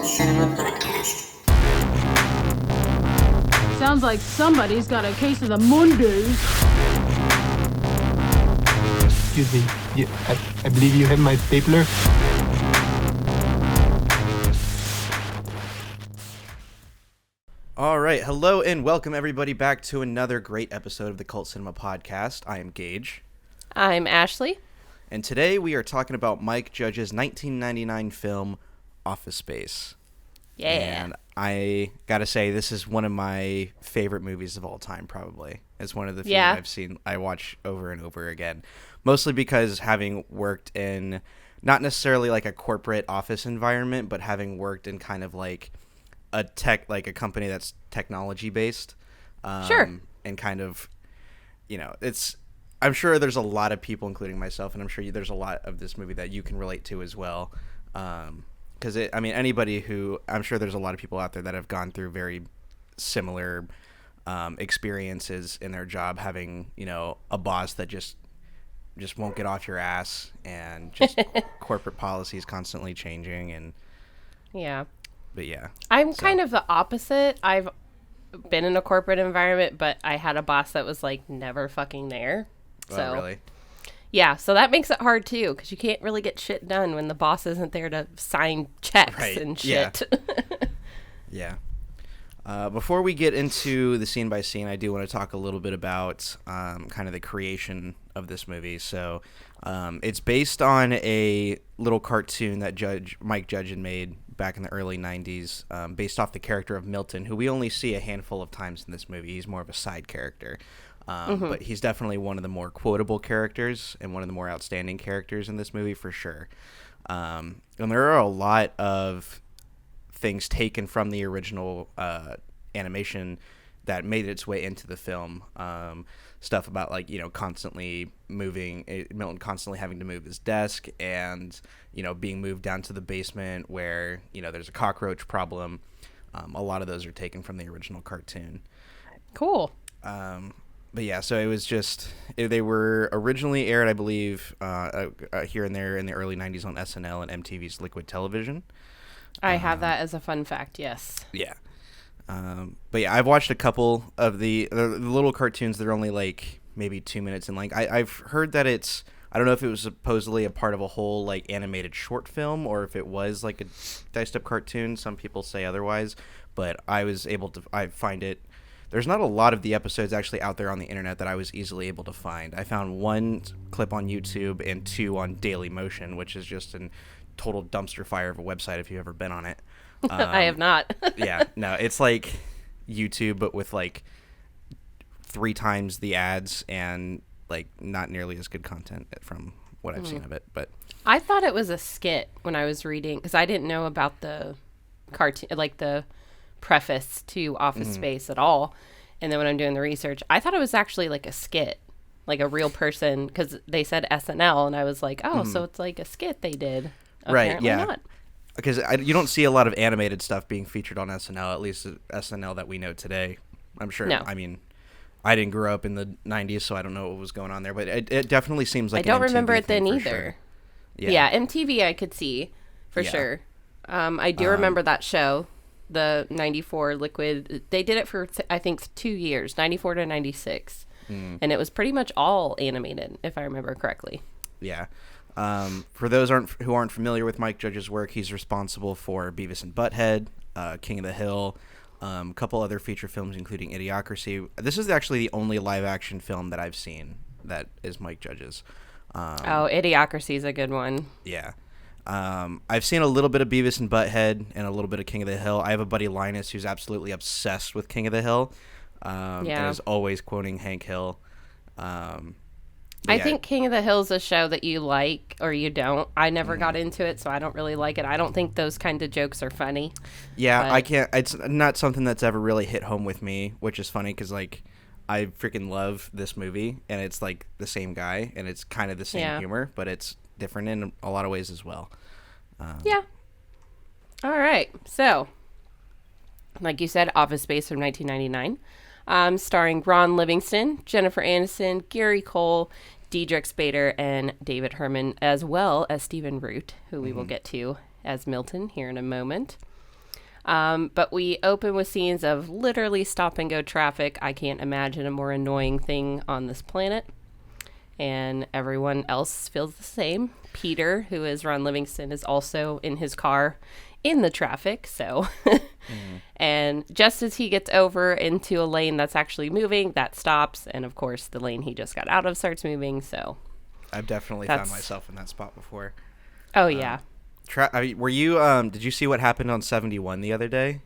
Cinema Podcast. Sounds like somebody's got a case of the Mondays. Excuse me, I believe you have my stapler. All right, hello and welcome everybody back to another great episode of the Cult Cinema Podcast. I am Gage. I'm Ashley. And today we are talking about Mike Judge's 1999 film, Office Space. Yeah. And I gotta say, this is one of my favorite movies of all time, probably. It's one of the few I watch over and over again. Mostly because having worked in, not necessarily like a corporate office environment, but having worked in kind of like a company that's technology based. Sure. And kind of, I'm sure there's a lot of people, including myself, and I'm sure there's a lot of this movie that you can relate to as well. Because I'm sure there's a lot of people out there that have gone through very similar experiences in their job, having, a boss that just won't get off your ass, and just corporate policies constantly changing. And yeah. But yeah. I'm kind of the opposite. I've been in a corporate environment, but I had a boss that was like never fucking there. So, oh, really? Yeah, so that makes it hard too, because you can't really get shit done when the boss isn't there to sign checks and shit. Yeah. Before we get into the scene by scene, I do want to talk a little bit about kind of the creation of this movie. So it's based on a little cartoon that Mike Judge had made back in the early 90s, based off the character of Milton, who we only see a handful of times in this movie. He's more of a side character. But he's definitely one of the more quotable characters and one of the more outstanding characters in this movie for sure. And there are a lot of things taken from the original animation that made its way into the film. Stuff about constantly moving, Milton constantly having to move his desk, and being moved down to the basement where there's a cockroach problem. A lot of those are taken from the original cartoon. Cool. But yeah, so it was they were originally aired, I believe, here and there in the early 90s on SNL and MTV's Liquid Television. I have that as a fun fact, yes. Yeah. But yeah, I've watched a couple of the little cartoons that are only like maybe 2 minutes in length. I've heard that I don't know if it was supposedly a part of a whole like animated short film or if it was like a diced up cartoon. Some people say otherwise, but I find it. There's not a lot of the episodes actually out there on the internet that I was easily able to find. I found one clip on YouTube and two on Dailymotion, which is just a total dumpster fire of a website if you've ever been on it. I have not. Yeah, no, it's like YouTube, but with like 3 times the ads and like not nearly as good content from what I've seen of it. But I thought it was a skit when I was reading, because I didn't know about the cartoon, like the preface to Office Space at all. And then when I'm doing the research, I thought it was actually like a skit, like a real person, because they said SNL, and I was like, oh, so it's like a skit they did. Right, yeah. Not. Because you don't see a lot of animated stuff being featured on SNL, at least SNL that we know today. I'm sure. No. I mean, I didn't grow up in the 90s, so I don't know what was going on there, but it definitely seems like I don't an MTV remember it then thing for either. Sure. Yeah, MTV I could see for sure. I do remember that show, the 94 Liquid. They did it for, I think, 2 years, 94 to 96. And it was pretty much all animated, if I remember correctly. Yeah. For those who aren't familiar with Mike Judge's work, he's responsible for Beavis and Butthead, King of the Hill, a couple other feature films, including Idiocracy. This is actually the only live-action film that I've seen that is Mike Judge's. Idiocracy is a good one. Yeah. I've seen a little bit of Beavis and Butthead and a little bit of King of the Hill. I have a buddy, Linus, who's absolutely obsessed with King of the Hill, and is always quoting Hank Hill. I think King of the Hill is a show that you like or you don't. I never got into it, so I don't really like it. I don't think those kind of jokes are funny. Yeah, but I can't. It's not something that's ever really hit home with me, which is funny because like I freaking love this movie, and it's like the same guy, and it's kind of the same humor, but it's different in a lot of ways as well. Yeah. All right. So, like you said, Office Space from 1999. Starring Ron Livingston, Jennifer Aniston, Gary Cole, Diedrich Bader, and David Herman, as well as Stephen Root, who we will get to as Milton here in a moment. But we open with scenes of literally stop and go traffic. I can't imagine a more annoying thing on this planet. And everyone else feels the same. Peter, who is Ron Livingston, is also in his car in the traffic. So, and just as he gets over into a lane that's actually moving, that stops. And of course, the lane he just got out of starts moving. So, I've definitely found myself in that spot before. Oh, yeah. Were you, did you see what happened on 71 the other day?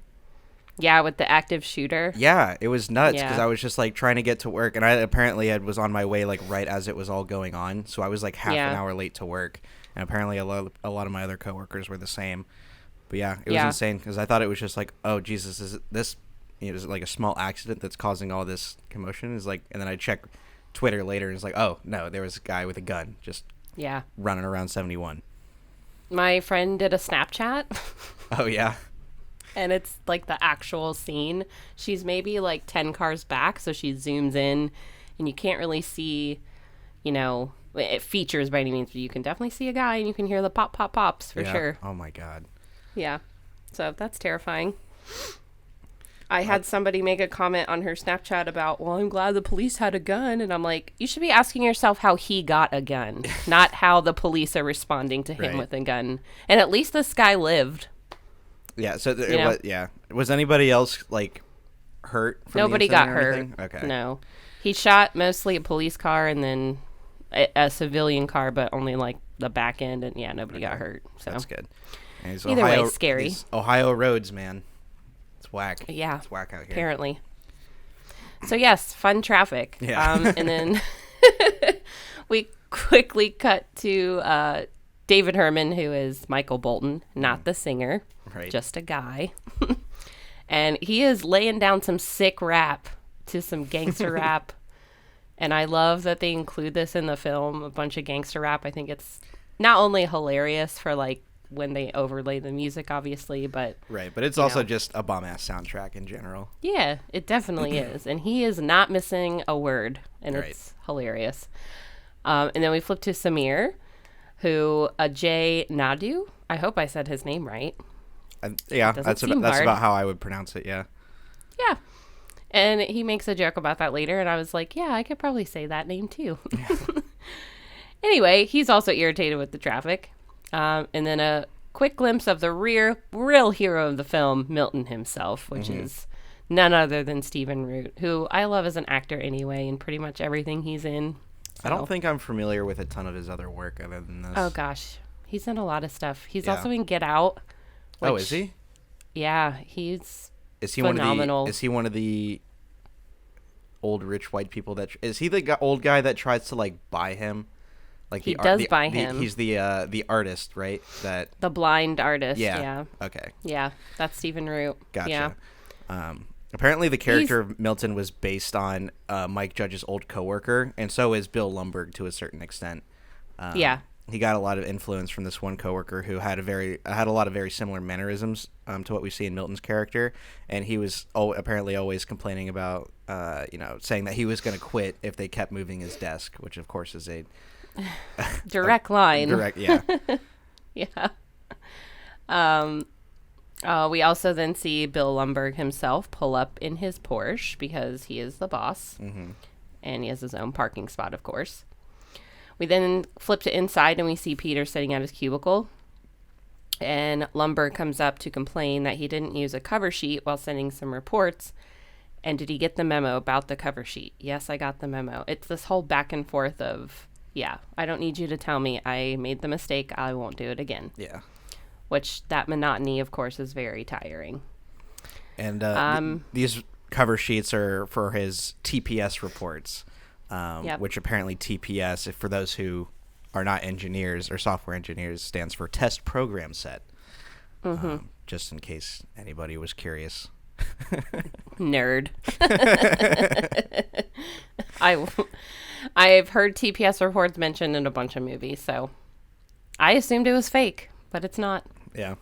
Yeah, with the active shooter. Yeah, it was nuts because Yeah. I was just like trying to get to work, and I apparently was on my way like right as it was all going on, so I was like half an hour late to work, and apparently a lot of my other coworkers were the same. But yeah, it was insane because I thought it was just like, oh Jesus, is this is it like a small accident that's causing all this commotion? Is like, and then I check Twitter later, and it's like, oh no, there was a guy with a gun just running around 71. My friend did a Snapchat. Oh yeah. And it's like the actual scene. She's maybe like 10 cars back, so she zooms in, and you can't really see, it features by any means, but you can definitely see a guy, and you can hear the pop, pop, pops for sure. Oh my God. Yeah. So that's terrifying. I had somebody make a comment on her Snapchat about, well, I'm glad the police had a gun. And I'm like, you should be asking yourself how he got a gun, not how the police are responding to him with a gun. And at least this guy lived. Yeah, so was anybody else like hurt? From Nobody the incident got or hurt. anything? Okay. No, he shot mostly a police car and then a civilian car, but only like the back end, and nobody got hurt. So that's good. And either way, scary. these Ohio roads, man, it's whack. Yeah, it's whack out here. Apparently. So yes, fun traffic. Yeah. And then we quickly cut to David Herman, who is Michael Bolton, not the singer. Right. Just a guy. And he is laying down some sick rap to some gangster rap. And I love that they include this in the film, a bunch of gangster rap. I think it's not only hilarious for like when they overlay the music, obviously, but but it's also just a bomb-ass soundtrack in general. Yeah, it definitely is. And he is not missing a word, and it's hilarious. And then we flip to Samir, who Ajay Nadu. I hope I said his name right. That's about how I would pronounce it. Yeah. Yeah. And he makes a joke about that later, and I was like, yeah, I could probably say that name too. Yeah. Anyway, he's also irritated with the traffic. And then a quick glimpse of the real hero of the film, Milton himself, which is none other than Stephen Root, who I love as an actor anyway, in pretty much everything he's in. So. I don't think I'm familiar with a ton of his other work other than this. Oh, gosh. He's in a lot of stuff. He's also in Get Out. Oh, is he? Yeah, he's phenomenal. Is he one of the old rich white people is he the old guy that tries to like buy him? Like he does buy him. He's the artist, right? The blind artist. Yeah. Okay. Yeah, that's Stephen Root. Gotcha. Yeah. Apparently, the character of Milton was based on Mike Judge's old coworker, and so is Bill Lumbergh to a certain extent. He got a lot of influence from this one coworker who had a lot of very similar mannerisms to what we see in Milton's character, and he was apparently always complaining about, saying that he was going to quit if they kept moving his desk, which of course is a direct line. Direct, yeah. We also then see Bill Lumbergh himself pull up in his Porsche because he is the boss, and he has his own parking spot, of course. We then flip to inside, and we see Peter sitting at his cubicle, and Lumbergh comes up to complain that he didn't use a cover sheet while sending some reports. And did he get the memo about the cover sheet? Yes, I got the memo. It's this whole back and forth of, I don't need you to tell me I made the mistake. I won't do it again. Yeah. Which that monotony, of course, is very tiring. And these cover sheets are for his TPS reports. Which apparently TPS, for those who are not engineers or software engineers, stands for Test Program Set. Just in case anybody was curious. Nerd. I've heard TPS reports mentioned in a bunch of movies, so I assumed it was fake, but it's not. Yeah.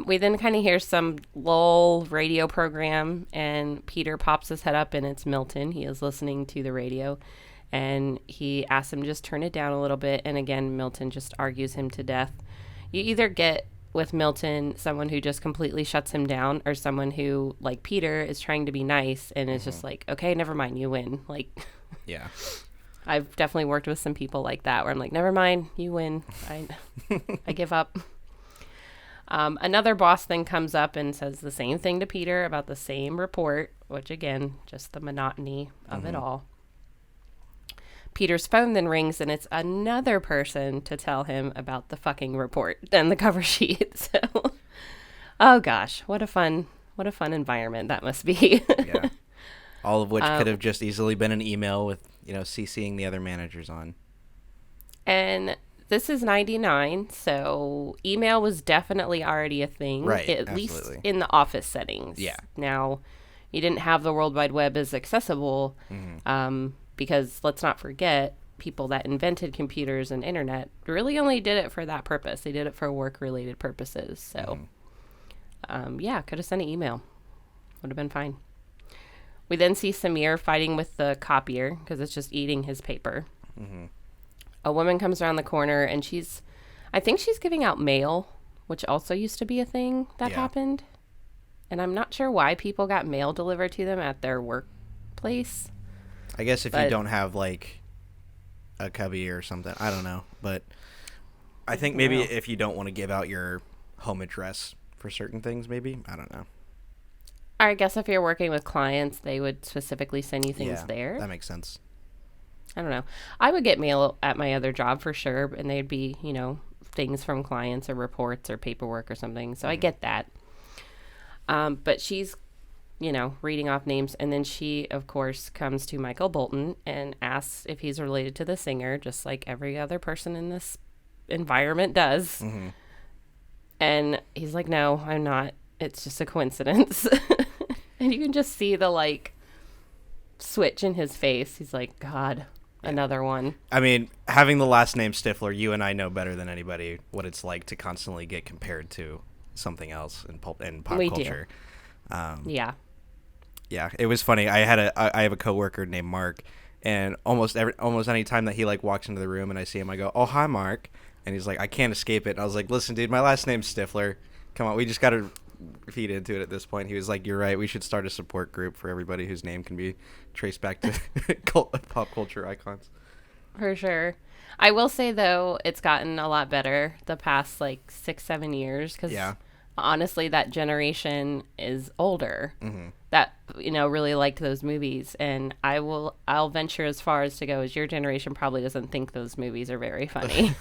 We then kind of hear some lull radio program, and Peter pops his head up, and it's Milton. He is listening to the radio, and he asks him to just turn it down a little bit. And again, Milton just argues him to death. You either get with Milton someone who just completely shuts him down, or someone who, like Peter, is trying to be nice and is just like, okay, never mind, you win. Like, Yeah. I've definitely worked with some people like that where I'm like, never mind, you win. I give up. Another boss then comes up and says the same thing to Peter about the same report, which again, just the monotony of it all. Peter's phone then rings, and it's another person to tell him about the fucking report and the cover sheet. So, oh gosh, what a fun environment that must be. Yeah. All of which could have just easily been an email with, CCing the other managers on. And this is 99, so email was definitely already a thing. Right, At absolutely. least in the office settings. Yeah. Now, you didn't have the World Wide Web as accessible, because let's not forget, people that invented computers and internet really only did it for that purpose. They did it for work-related purposes. So, yeah, could have sent an email. Would have been fine. We then see Samir fighting with the copier because it's just eating his paper. A woman comes around the corner, and I think she's giving out mail, which also used to be a thing that happened. And I'm not sure why people got mail delivered to them at their workplace. I guess if you don't have, like, a cubby or something. I don't know. But I think maybe if you don't want to give out your home address for certain things, maybe. I don't know. I guess if you're working with clients, they would specifically send you things there. That makes sense. I don't know. I would get mail at my other job for sure, and they'd be, things from clients or reports or paperwork or something. So I get that. But she's, reading off names. And then she, of course, comes to Michael Bolton and asks if he's related to the singer, just like every other person in this environment does. And he's like, no, I'm not. It's just a coincidence. And you can just see the, like, switch in his face. He's like, God, another one. I mean, having the last name Stifler, you and I know better than anybody what it's like to constantly get compared to something else in pop culture. Yeah. Yeah, it was funny. I have a coworker named Mark, and almost any time that he, like, walks into the room and I see him, I go, "Oh, hi, Mark," and he's like, "I can't escape it." And I was like, "Listen, dude, my last name's Stifler. Come on, we just got to feed into it at this point." He was like, "You're right. We should start a support group for everybody whose name can be traced back to pop culture icons." For sure. I will say, though, it's gotten a lot better the past, like, 6-7 years. Because honestly, that generation is older that, really liked those movies. And I'll venture as far as to go as your generation probably doesn't think those movies are very funny.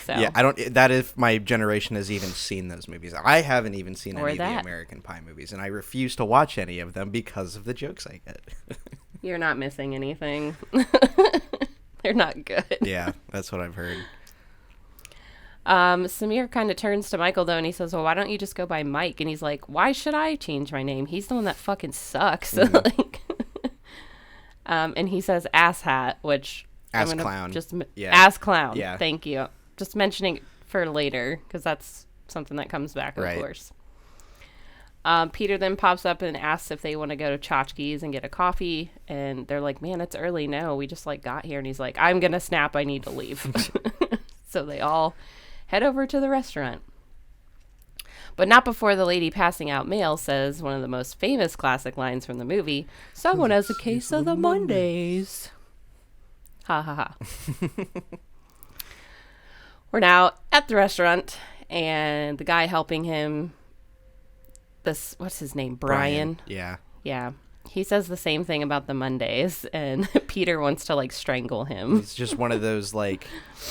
So. Yeah, that if my generation has even seen those movies. I haven't even seen any of the American Pie movies, and I refuse to watch any of them because of the jokes I get. You're not missing anything. They're not good. Yeah, that's what I've heard. Samir kind of turns to Michael, though, and he says, well, why don't you just go by Mike? And he's like, why should I change my name? He's the one that fucking sucks. And he says asshat, which... Ass clown. Ass clown. Yeah. Thank you. Just mentioning it for later, because that's something that comes back, of course. Peter then pops up and asks if they want to go to Tchotchke's and get a coffee, and they're like, man, it's early. No, we just, like, got here. And he's like, I'm going to snap. I need to leave. So they all head over to the restaurant. But not before the lady passing out mail says one of the most famous classic lines from the movie, someone has a case of the Mondays. Ha ha ha. We're now at the restaurant, and the guy helping him, what's his name? Brian. Yeah. Yeah. He says the same thing about the Mondays, and Peter wants to, like, strangle him. It's just one of those, like,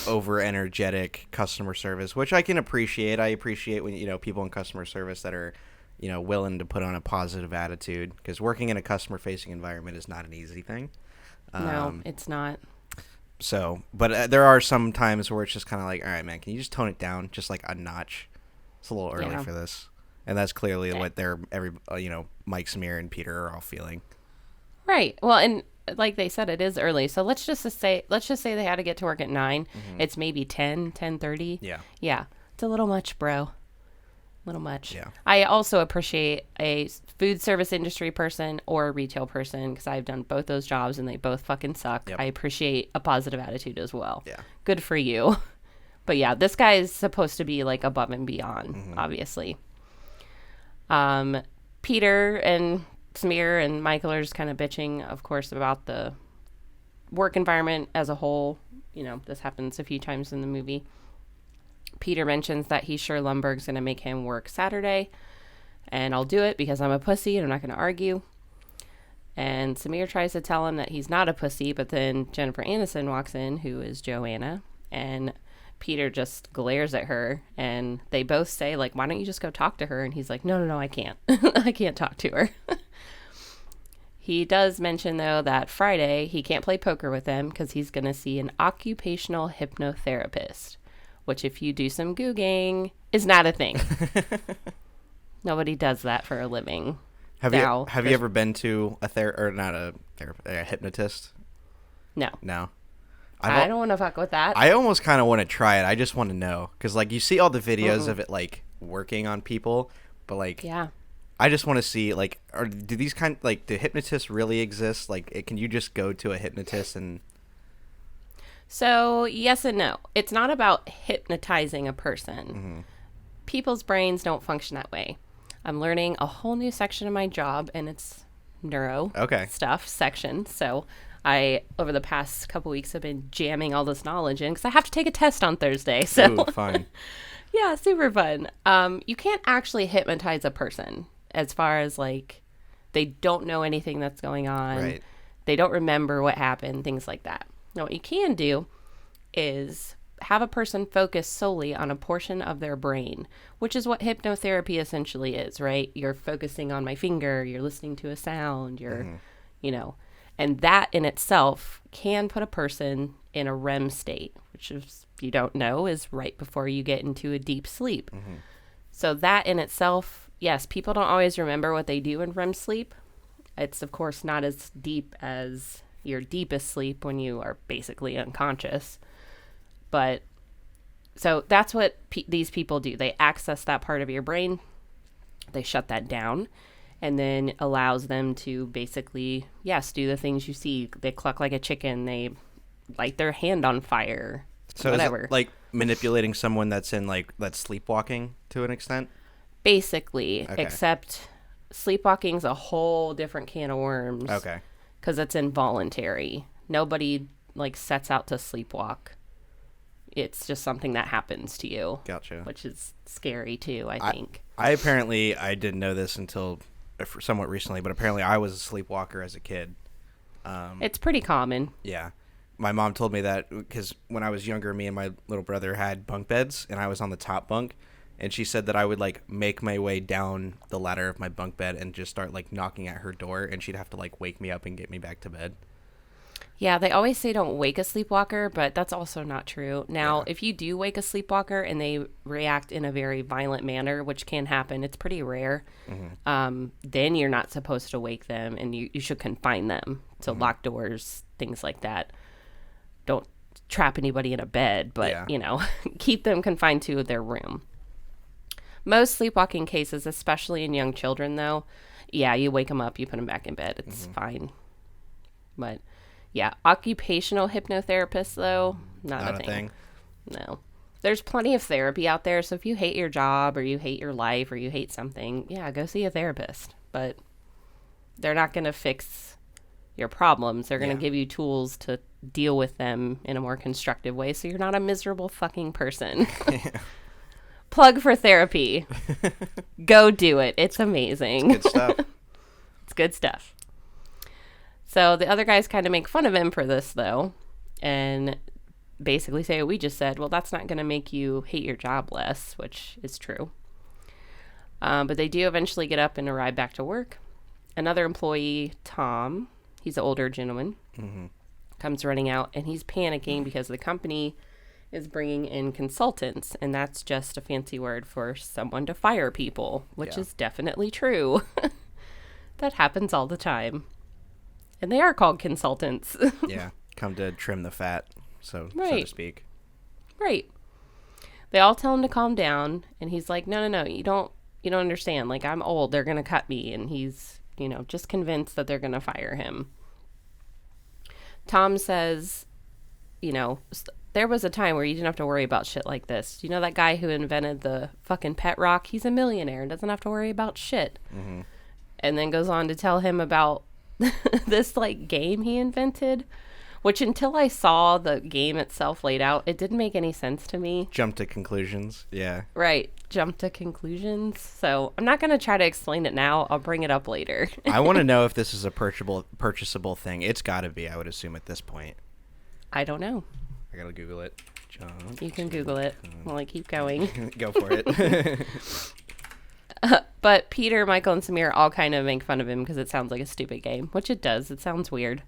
over-energetic customer service, which I can appreciate. I appreciate when, people in customer service that are, willing to put on a positive attitude, because working in a customer-facing environment is not an easy thing. No, it's not. So, but there are some times where it's just kind of like, all right, man, can you just tone it down just like a notch? It's a little early for this. And that's clearly what Mike, Samir, and Peter are all feeling. Right. Well, and like they said, it is early. So let's just say they had to get to work at 9. Mm-hmm. It's maybe 10:30. Yeah. Yeah. It's a little much, bro. A little much. Yeah. I also appreciate a food service industry person or a retail person, because I've done both those jobs and they both fucking suck. Yep. I appreciate a positive attitude as well. Yeah. Good for you. But yeah, this guy is supposed to be like above and beyond, obviously. Peter and Smear and Michael are just kind of bitching, of course, about the work environment as a whole. You know, this happens a few times in the movie. Peter mentions that he's sure Lumbergh's going to make him work Saturday, and I'll do it because I'm a pussy and I'm not going to argue. And Samir tries to tell him that he's not a pussy, but then Jennifer Aniston walks in, who is Joanna, and Peter just glares at her, and they both say, like, why don't you just go talk to her? And he's like, no, I can't. I can't talk to her. He does mention, though, that Friday he can't play poker with them because he's going to see an occupational hypnotherapist, which, if you do some Googling, is not a thing. Nobody does that for a living. Have you ever been to a hypnotist? No. No. I don't want to fuck with that. I almost kind of want to try it. I just want to know. Because, like, you see all the videos of it, like, working on people. But, like, yeah. I just want to see, like, do these do hypnotists really exist? Like, can you just go to a hypnotist and... So, yes and no. It's not about hypnotizing a person. Mm-hmm. People's brains don't function that way. I'm learning a whole new section of my job, and it's neuro stuff section. So I, over the past couple weeks, have been jamming all this knowledge in because I have to take a test on Thursday. So ooh, fun. Yeah, super fun. You can't actually hypnotize a person as far as, like, they don't know anything that's going on. Right. They don't remember what happened, things like that. Now, what you can do is have a person focus solely on a portion of their brain, which is what hypnotherapy essentially is, right? You're focusing on my finger, you're listening to a sound, you know, and that in itself can put a person in a REM state, which, if you don't know, is right before you get into a deep sleep. So that in itself, yes, people don't always remember what they do in REM sleep. It's, of course, not as deep as your deepest sleep when you are basically unconscious. But so that's what these people do. They access that part of your brain. They shut that down, and then allows them to basically, yes, do the things you see. They cluck like a chicken. They light their hand on fire. So whatever. Is it like manipulating someone that's that's sleepwalking to an extent? Basically, okay. Except sleepwalking's a whole different can of worms. Okay. Because it's involuntary. Nobody, like, sets out to sleepwalk. It's just something that happens to you. Gotcha. Which is scary, too, I think. I didn't know this until somewhat recently, but apparently I was a sleepwalker as a kid. It's pretty common. Yeah. My mom told me that because when I was younger, me and my little brother had bunk beds, and I was on the top bunk. And she said that I would, like, make my way down the ladder of my bunk bed and just start, like, knocking at her door, and she'd have to, like, wake me up and get me back to bed. Yeah, they always say don't wake a sleepwalker, but that's also not true. Now, if you do wake a sleepwalker and they react in a very violent manner, which can happen, it's pretty rare, then you're not supposed to wake them, and you should confine them to lock doors, things like that. Don't trap anybody in a bed, but, you know, keep them confined to their room. Most sleepwalking cases, especially in young children, though, yeah, you wake them up, you put them back in bed. It's fine. But, yeah, occupational hypnotherapists, though, not a thing. No. There's plenty of therapy out there, so if you hate your job or you hate your life or you hate something, yeah, go see a therapist. But they're not going to fix your problems. They're going to give you tools to deal with them in a more constructive way so you're not a miserable fucking person. Plug for therapy. Go do it. It's amazing. It's good stuff. It's good stuff. So the other guys kind of make fun of him for this, though, and basically say what we just said. Well, that's not going to make you hate your job less, which is true. But they do eventually get up and arrive back to work. Another employee, Tom, he's an older gentleman, comes running out, and he's panicking because the company is bringing in consultants, and that's just a fancy word for someone to fire people, which is definitely true. That happens all the time. And they are called consultants. Yeah, come to trim the fat, so to speak. Right. They all tell him to calm down, and he's like, no, you don't understand. Like, I'm old, they're going to cut me, and he's, just convinced that they're going to fire him. Tom says, there was a time where you didn't have to worry about shit like this. You know that guy who invented the fucking pet rock? He's a millionaire and doesn't have to worry about shit. Mm-hmm. And then goes on to tell him about this like game he invented, which until I saw the game itself laid out, it didn't make any sense to me. Jump to conclusions. Yeah. Right. Jump to conclusions. So I'm not going to try to explain it now. I'll bring it up later. I want to know if this is a purchasable thing. It's got to be, I would assume, at this point. I don't know. I got to Google it. Jump. You can Google it while I keep going. Go for it. But Peter, Michael, and Samir all kind of make fun of him because it sounds like a stupid game, which it does. It sounds weird.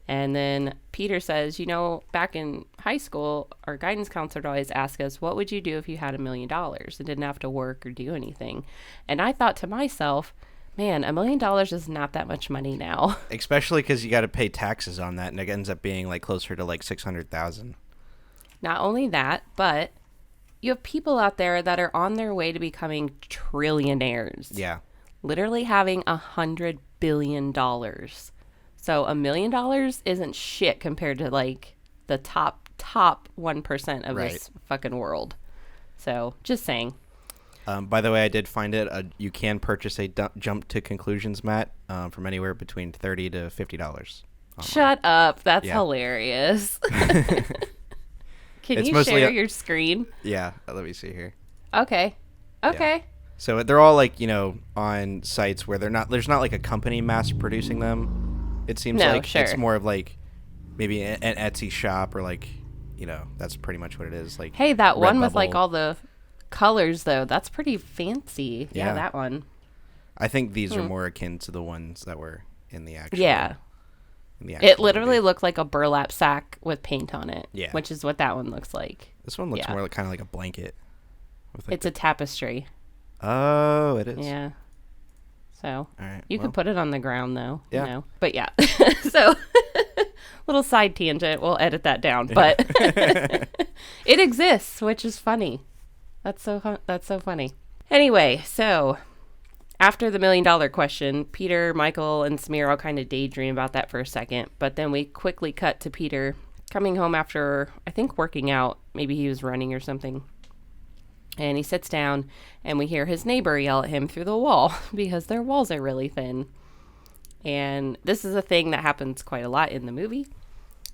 And then Peter says, you know, back in high school, our guidance counselor would always ask us, what would you do if you had $1 million and didn't have to work or do anything? And I thought to myself, man, $1 million is not that much money now. Especially because you got to pay taxes on that, and it ends up being like closer to like 600,000. Not only that, but you have people out there that are on their way to becoming trillionaires. Yeah. Literally having $100 billion. So $1 million isn't shit compared to like the top 1% of this fucking world. So just saying. By the way, I did find it. You can purchase a jump to conclusions mat from anywhere between $30 to $50. Shut up. That's hilarious. Can you share your screen? Yeah. Let me see here. Okay. Yeah. So they're all like, you know, on sites where there's not like a company mass producing them. It seems it's more of like maybe an Etsy shop or like, you know, that's pretty much what it is. Like, hey, that one with like all the colors though, that's pretty fancy. Yeah, that one. I think these are more akin to the ones that were in the actual. Yeah. It literally looked like a burlap sack with paint on it. Yeah. Which is what that one looks like. This one looks more like kind of like a blanket. With like it's a tapestry. Oh, it is. Yeah. So all right, you could put it on the ground though. Yeah. You know? But yeah. So little side tangent. We'll edit that down. But it exists, which is funny. That's so funny. Anyway, so after the $1 million question, Peter, Michael, and Samir all kind of daydream about that for a second. But then we quickly cut to Peter coming home after, I think, working out. Maybe he was running or something. And he sits down, and we hear his neighbor yell at him through the wall because their walls are really thin. And this is a thing that happens quite a lot in the movie.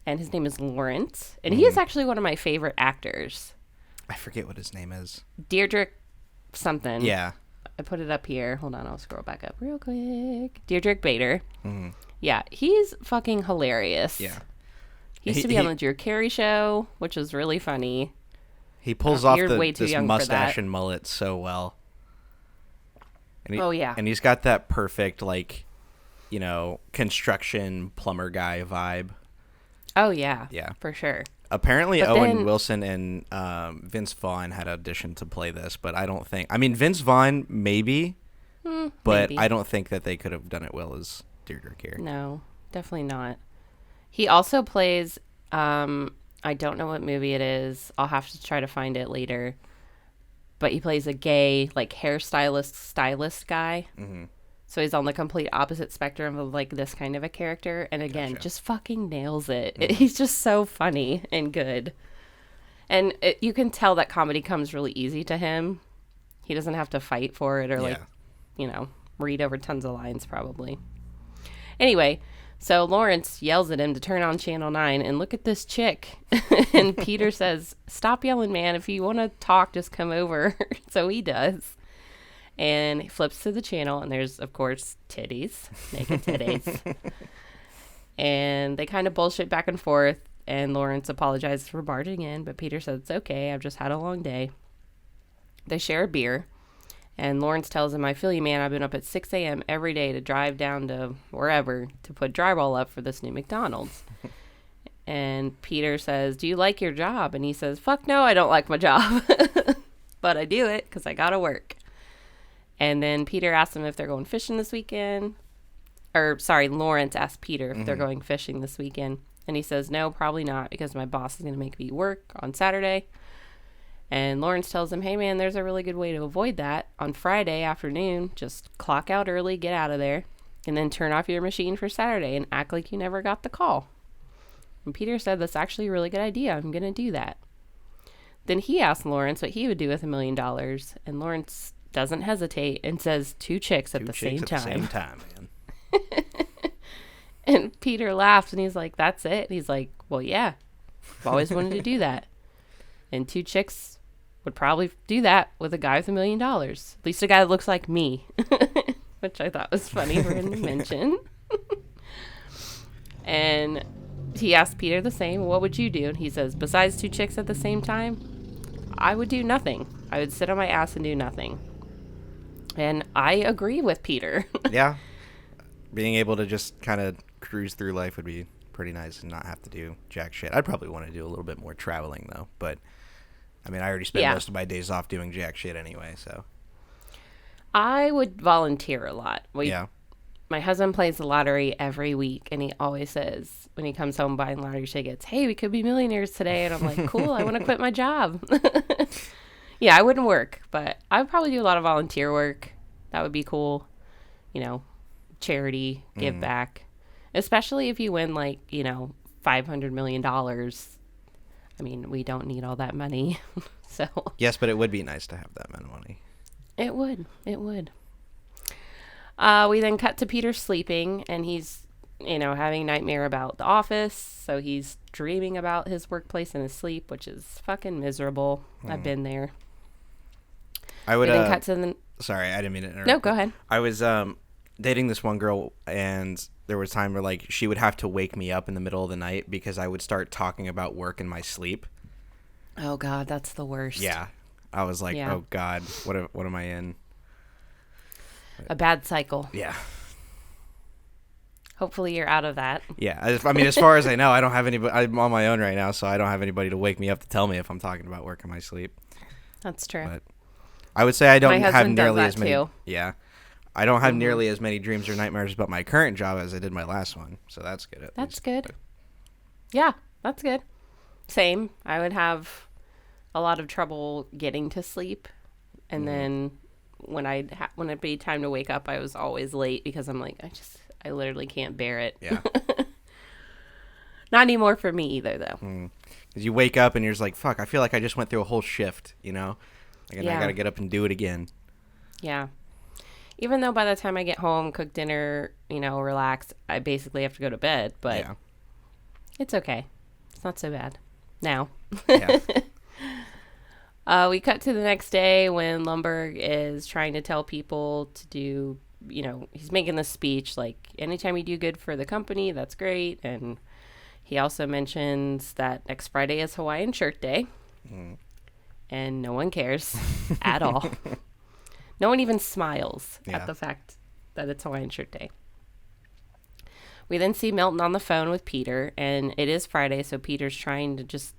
And his name is Lawrence. And he is actually one of my favorite actors. I forget what his name is. Deirdre something. Yeah. I put it up here. Hold on, I'll scroll back up real quick. Deirdre Bader. Mm-hmm. Yeah, he's fucking hilarious. Yeah. He used to be on the Drew Carey show, which was really funny. He pulls off this mustache and mullet so well. And yeah. And he's got that perfect, like, you know, construction plumber guy vibe. Oh, yeah. Yeah. For sure. Apparently, Owen Wilson and Vince Vaughn had auditioned to play this, but I don't think... I mean, Vince Vaughn, maybe, but I don't think that they could have done it well as Deirdre Carey. No, definitely not. He also plays... I don't know what movie it is. I'll have to try to find it later. But he plays a gay, like, stylist guy. Mm-hmm. So he's on the complete opposite spectrum of, like, this kind of a character. And again, just fucking nails it. Mm-hmm. He's just so funny and good. And you can tell that comedy comes really easy to him. He doesn't have to fight for it or, like, you know, read over tons of lines probably. Anyway, so Lawrence yells at him to turn on Channel 9 and look at this chick. And Peter says, stop yelling, man. If you want to talk, just come over. So he does. And he flips to the channel, and there's, of course, titties, naked titties. And they kind of bullshit back and forth, and Lawrence apologizes for barging in, but Peter says, it's okay, I've just had a long day. They share a beer, and Lawrence tells him, I feel you, man, I've been up at 6 a.m. every day to drive down to wherever to put drywall up for this new McDonald's. And Peter says, do you like your job? And he says, fuck no, I don't like my job. But I do it because I gotta work. And then Peter asks him if they're going fishing this weekend. Lawrence asked Peter if they're going fishing this weekend. And he says, no, probably not, because my boss is going to make me work on Saturday. And Lawrence tells him, hey, man, there's a really good way to avoid that. On Friday afternoon, just clock out early, get out of there, and then turn off your machine for Saturday and act like you never got the call. And Peter said, that's actually a really good idea. I'm going to do that. Then he asked Lawrence what he would do with $1 million. And Lawrence doesn't hesitate and says 2 chicks at the same time. Same time, man. And Peter laughed and he's like, that's it? And he's like, well, yeah, I've always wanted to do that. And 2 chicks would probably do that with a guy with $1 million. At least a guy that looks like me, which I thought was funny for him to mention. And he asked Peter the same, what would you do? And he says, besides 2 chicks at the same time, I would do nothing. I would sit on my ass and do nothing. And I agree with Peter. Yeah. Being able to just kind of cruise through life would be pretty nice and not have to do jack shit. I'd probably want to do a little bit more traveling, though. But, I mean, I already spend most of my days off doing jack shit anyway, so. I would volunteer a lot. Yeah. My husband plays the lottery every week, and he always says, when he comes home buying lottery tickets, hey, we could be millionaires today. And I'm like, cool, I want to quit my job. Yeah, I wouldn't work, but I would probably do a lot of volunteer work. That would be cool. You know, charity, give back. Especially if you win, like, you know, $500 million. I mean, we don't need all that money. So. Yes, but it would be nice to have that amount of money. It would. It would. We then cut to Peter sleeping, and he's, you know, having a nightmare about the office. So he's dreaming about his workplace in his sleep, which is fucking miserable. I've been there. I would. We then cut to the. Sorry, I didn't mean to interrupt. No, go ahead. I was dating this one girl, and there was time where, like, she would have to wake me up in the middle of the night because I would start talking about work in my sleep. Oh God, that's the worst. Yeah, I was like, oh God, what am I in? A bad cycle. Yeah. Hopefully you're out of that. Yeah, I mean, as far as I know, I don't have anybody. I'm on my own right now, so I don't have anybody to wake me up to tell me if I'm talking about work in my sleep. That's true. But I would say I don't have nearly does as many. too. Yeah, I don't have nearly as many dreams or nightmares about my current job as I did my last one, so that's good. That's good. Yeah, that's good. Same. I would have a lot of trouble getting to sleep, and then when it'd be time to wake up, I was always late because I'm like, I literally can't bear it. Yeah. Not anymore for me either, though. Because you wake up and you're just like, fuck, I feel like I just went through a whole shift, you know? Like, I got to get up and do it again. Yeah. Even though by the time I get home, cook dinner, you know, relax, I basically have to go to bed. But it's okay. It's not so bad now. Yeah. We cut to the next day when Lumberg is trying to tell people to do, you know, he's making this speech like, anytime you do good for the company, that's great. And he also mentions that next Friday is Hawaiian Shirt Day. And no one cares at all. No one even smiles at the fact that it's Hawaiian Shirt Day. We then see Milton on the phone with Peter, and it is Friday, so Peter's trying to just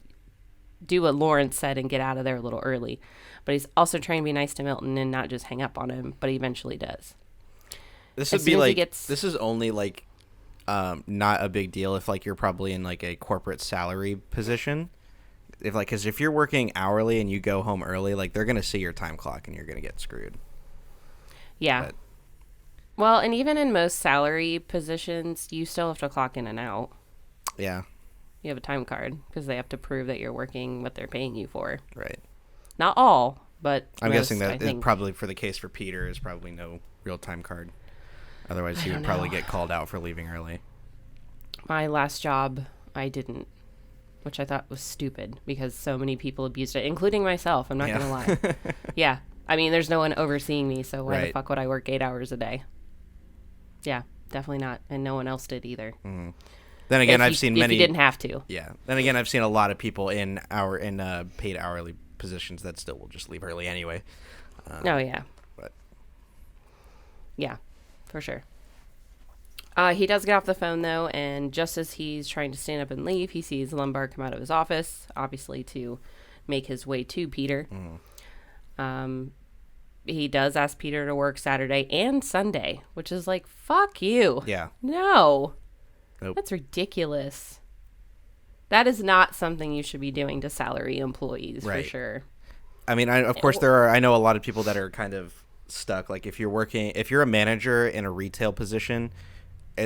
do what Lawrence said and get out of there a little early. But he's also trying to be nice to Milton and not just hang up on him, but he eventually does. This would be like, this is only like not a big deal if like you're probably in like a corporate salary position. If like, because if you're working hourly and you go home early, like they're going to see your time clock and you're going to get screwed. Yeah. But, well, and even in most salary positions, you still have to clock in and out. Yeah. You have a time card because they have to prove that you're working what they're paying you for. Right. Not all, but I'm guessing that is probably for the case for Peter is probably no real time card. Otherwise, he would probably get called out for leaving early. My last job, I didn't, which I thought was stupid because so many people abused it, including myself. I'm not going to lie. Yeah. I mean, there's no one overseeing me, so why the fuck would I work 8 hours a day? Yeah, definitely not. And no one else did either. Mm-hmm. Then again, I've seen many. If you didn't have to. Yeah. Then again, I've seen a lot of people in paid hourly positions that still will just leave early anyway. Oh yeah. But yeah, for sure. He does get off the phone though, and just as he's trying to stand up and leave, he sees Lombard come out of his office, obviously to make his way to Peter. He does ask Peter to work Saturday and Sunday, which is like, fuck you. Yeah. No. Nope. That's ridiculous. That is not something you should be doing to salary employees, for sure. I mean, of course, I know a lot of people that are kind of stuck. Like if you're a manager in a retail position,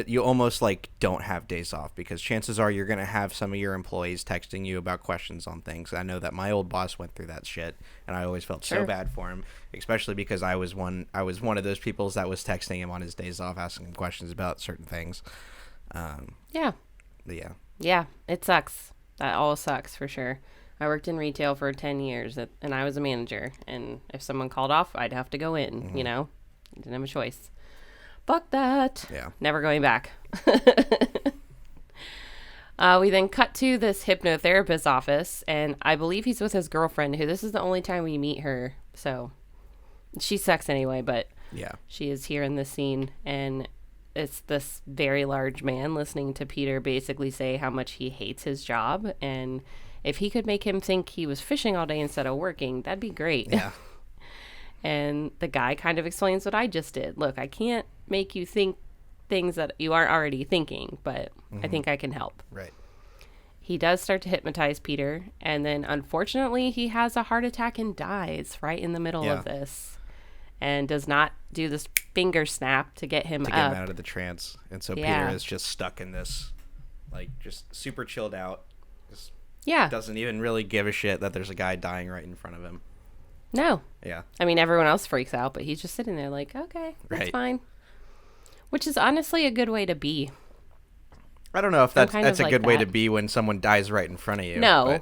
you almost like don't have days off, because chances are you're going to have some of your employees texting you about questions on things. I know that my old boss went through that shit, and I always felt so bad for him, especially because I was one of those people that was texting him on his days off, asking him questions about certain things. Yeah, it sucks. That all sucks for sure. I worked in retail for 10 years, and I was a manager, and if someone called off, I'd have to go in, you know? I didn't have a choice. Fuck that. Yeah. Never going back. We then cut to this hypnotherapist's office, and I believe he's with his girlfriend, who this is the only time we meet her, so she sucks anyway, but she is here in this scene, and it's this very large man listening to Peter basically say how much he hates his job, and if he could make him think he was fishing all day instead of working, that'd be great. Yeah. And the guy kind of explains what I just did. Look, I can't make you think things that you aren't already thinking, but I think I can help. Right. He does start to hypnotize Peter, and then unfortunately he has a heart attack and dies right in the middle of this, and does not do this finger snap to get him to up. get him out of the trance. And so Peter is just stuck in this, like, just super chilled out. Just doesn't even really give a shit that there's a guy dying right in front of him. No. Yeah. I mean, everyone else freaks out, but he's just sitting there like, okay, that's fine. Which is honestly a good way to be. I don't know if that's a like good way to be when someone dies right in front of you. No,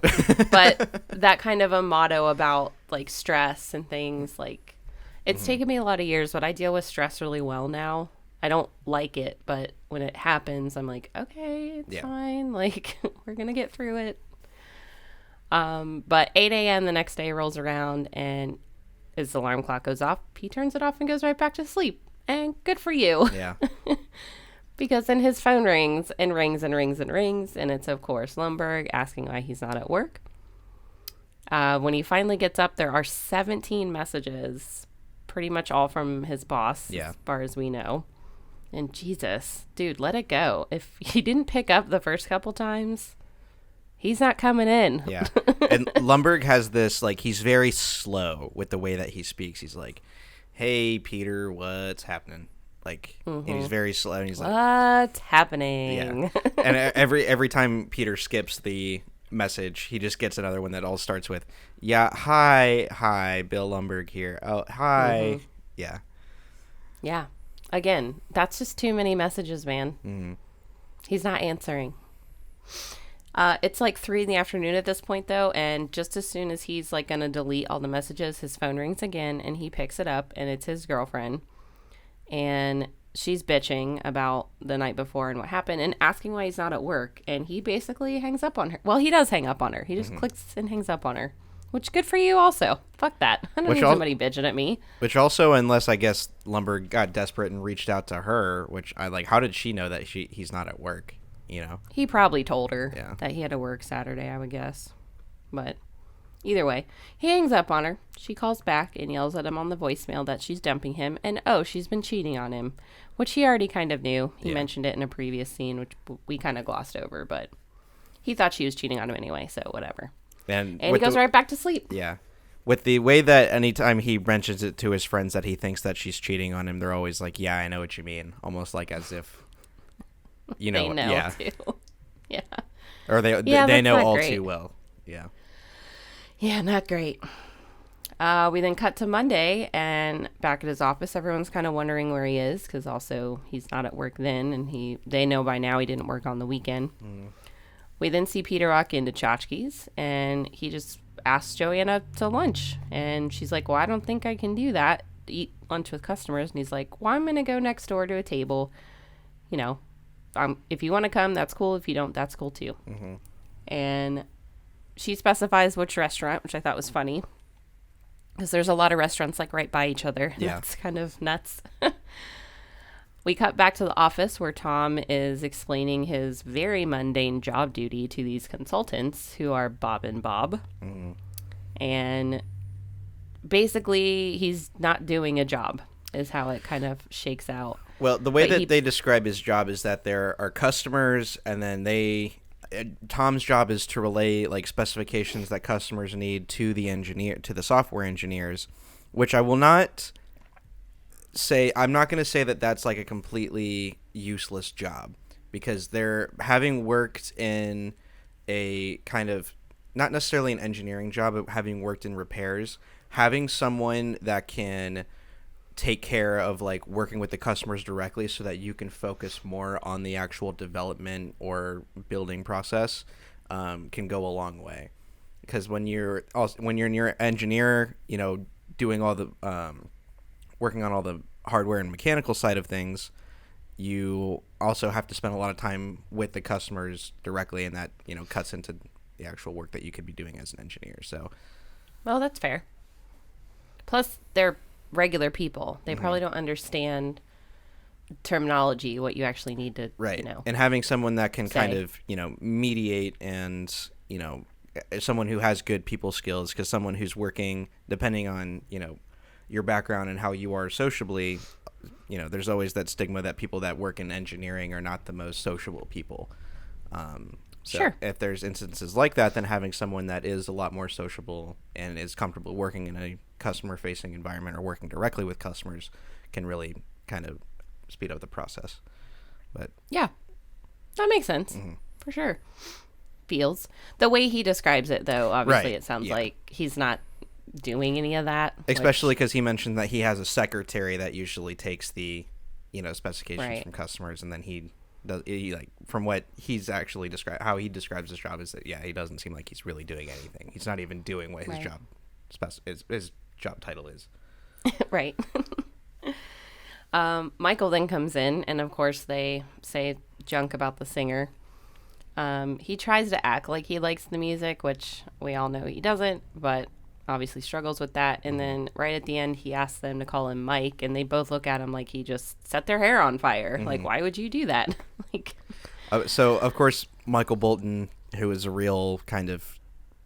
but that kind of a motto about like stress and things, like it's taken me a lot of years, but I deal with stress really well now. I don't like it, but when it happens, I'm like, okay, it's fine. Like, we're going to get through it. But 8 a.m. the next day rolls around, and his alarm clock goes off. He turns it off and goes right back to sleep. And good for you. Yeah. Because then his phone rings and rings and rings and rings. And it's, of course, Lumbergh asking why he's not at work. When he finally gets up, there are 17 messages, pretty much all from his boss, as far as we know. And Jesus, dude, let it go. If he didn't pick up the first couple times, he's not coming in. Yeah. And Lumbergh has this, like, he's very slow with the way that he speaks. He's like, hey, Peter, what's happening? Like, and he's very slow. And he's like, what's happening? Yeah. And every time Peter skips the message, he just gets another one that all starts with, yeah, hi, Bill Lumbergh here. Oh, hi. Yeah. Yeah. Again, that's just too many messages, man. He's not answering. It's like 3 p.m. at this point, though, and just as soon as he's like gonna delete all the messages, his phone rings again, and he picks it up, and it's his girlfriend, and she's bitching about the night before and what happened, and asking why he's not at work, and he basically hangs up on her. Well, he does hang up on her. He just clicks and hangs up on her. Which, good for you also. Fuck that. I don't need somebody bitching at me. Which also, unless I guess Lumbergh got desperate and reached out to her, which I like, how did she know that he's not at work, you know? He probably told her that he had to work Saturday, I would guess. But either way, he hangs up on her. She calls back and yells at him on the voicemail that she's dumping him. And, she's been cheating on him, which he already kind of knew. He mentioned it in a previous scene, which we kind of glossed over. But he thought she was cheating on him anyway, so whatever. And he goes right back to sleep. Yeah. With the way that anytime he mentions it to his friends that he thinks that she's cheating on him, they're always like, yeah, I know what you mean. Almost like as if, you know. They know, too. Yeah. Or they know all too well. Yeah. Yeah, not great. We then cut to Monday, and back at his office, everyone's kind of wondering where he is, because also he's not at work then, and they know by now he didn't work on the weekend. We then see Peter walk into Tchotchke's, and he just asks Joanna to lunch. And she's like, well, I don't think I can do that, eat lunch with customers. And he's like, well, I'm going to go next door to a table. You know, if you want to come, that's cool. If you don't, that's cool too. And she specifies which restaurant, which I thought was funny, because there's a lot of restaurants like right by each other. Yeah. That's kind of nuts. We cut back to the office where Tom is explaining his very mundane job duty to these consultants who are Bob and Bob. And basically, he's not doing a job, is how it kind of shakes out. Well, the way that they describe his job is that there are customers, and then Tom's job is to relay like specifications that customers need to the software engineers, which I will not say. I'm not going to say that that's like a completely useless job, because they're having worked in a kind of not necessarily an engineering job, but having worked in repairs, having someone that can take care of like working with the customers directly so that you can focus more on the actual development or building process can go a long way. Because when you're in your engineer, doing all the working on all the hardware and mechanical side of things, you also have to spend a lot of time with the customers directly, and that cuts into the actual work that you could be doing as an engineer. So, well, that's fair. Plus, they're regular people. They probably don't understand terminology, what you actually need to, right. And having someone that can kind of, mediate and, someone who has good people skills, because someone who's working, depending on, your background and how you are sociably, there's always that stigma that people that work in engineering are not the most sociable people. So sure. If there's instances like that, then having someone that is a lot more sociable and is comfortable working in a customer-facing environment or working directly with customers can really kind of speed up the process. But yeah, that makes sense for sure. Feels the way he describes it, though. Obviously, right. It sounds like he's not doing any of that. Especially because he mentioned that he has a secretary that usually takes the, specifications right. from customers, and then he from what he's actually described, how he describes his job is that he doesn't seem like he's really doing anything. He's not even doing what his right. his job title is. Right. Michael then comes in, and of course they say junk about the singer. He tries to act like he likes the music, which we all know he doesn't, but obviously struggles with that. And then right at the end, he asks them to call him Mike, and they both look at him like he just set their hair on fire. Like, why would you do that? So, of course, Michael Bolton, who is a real kind of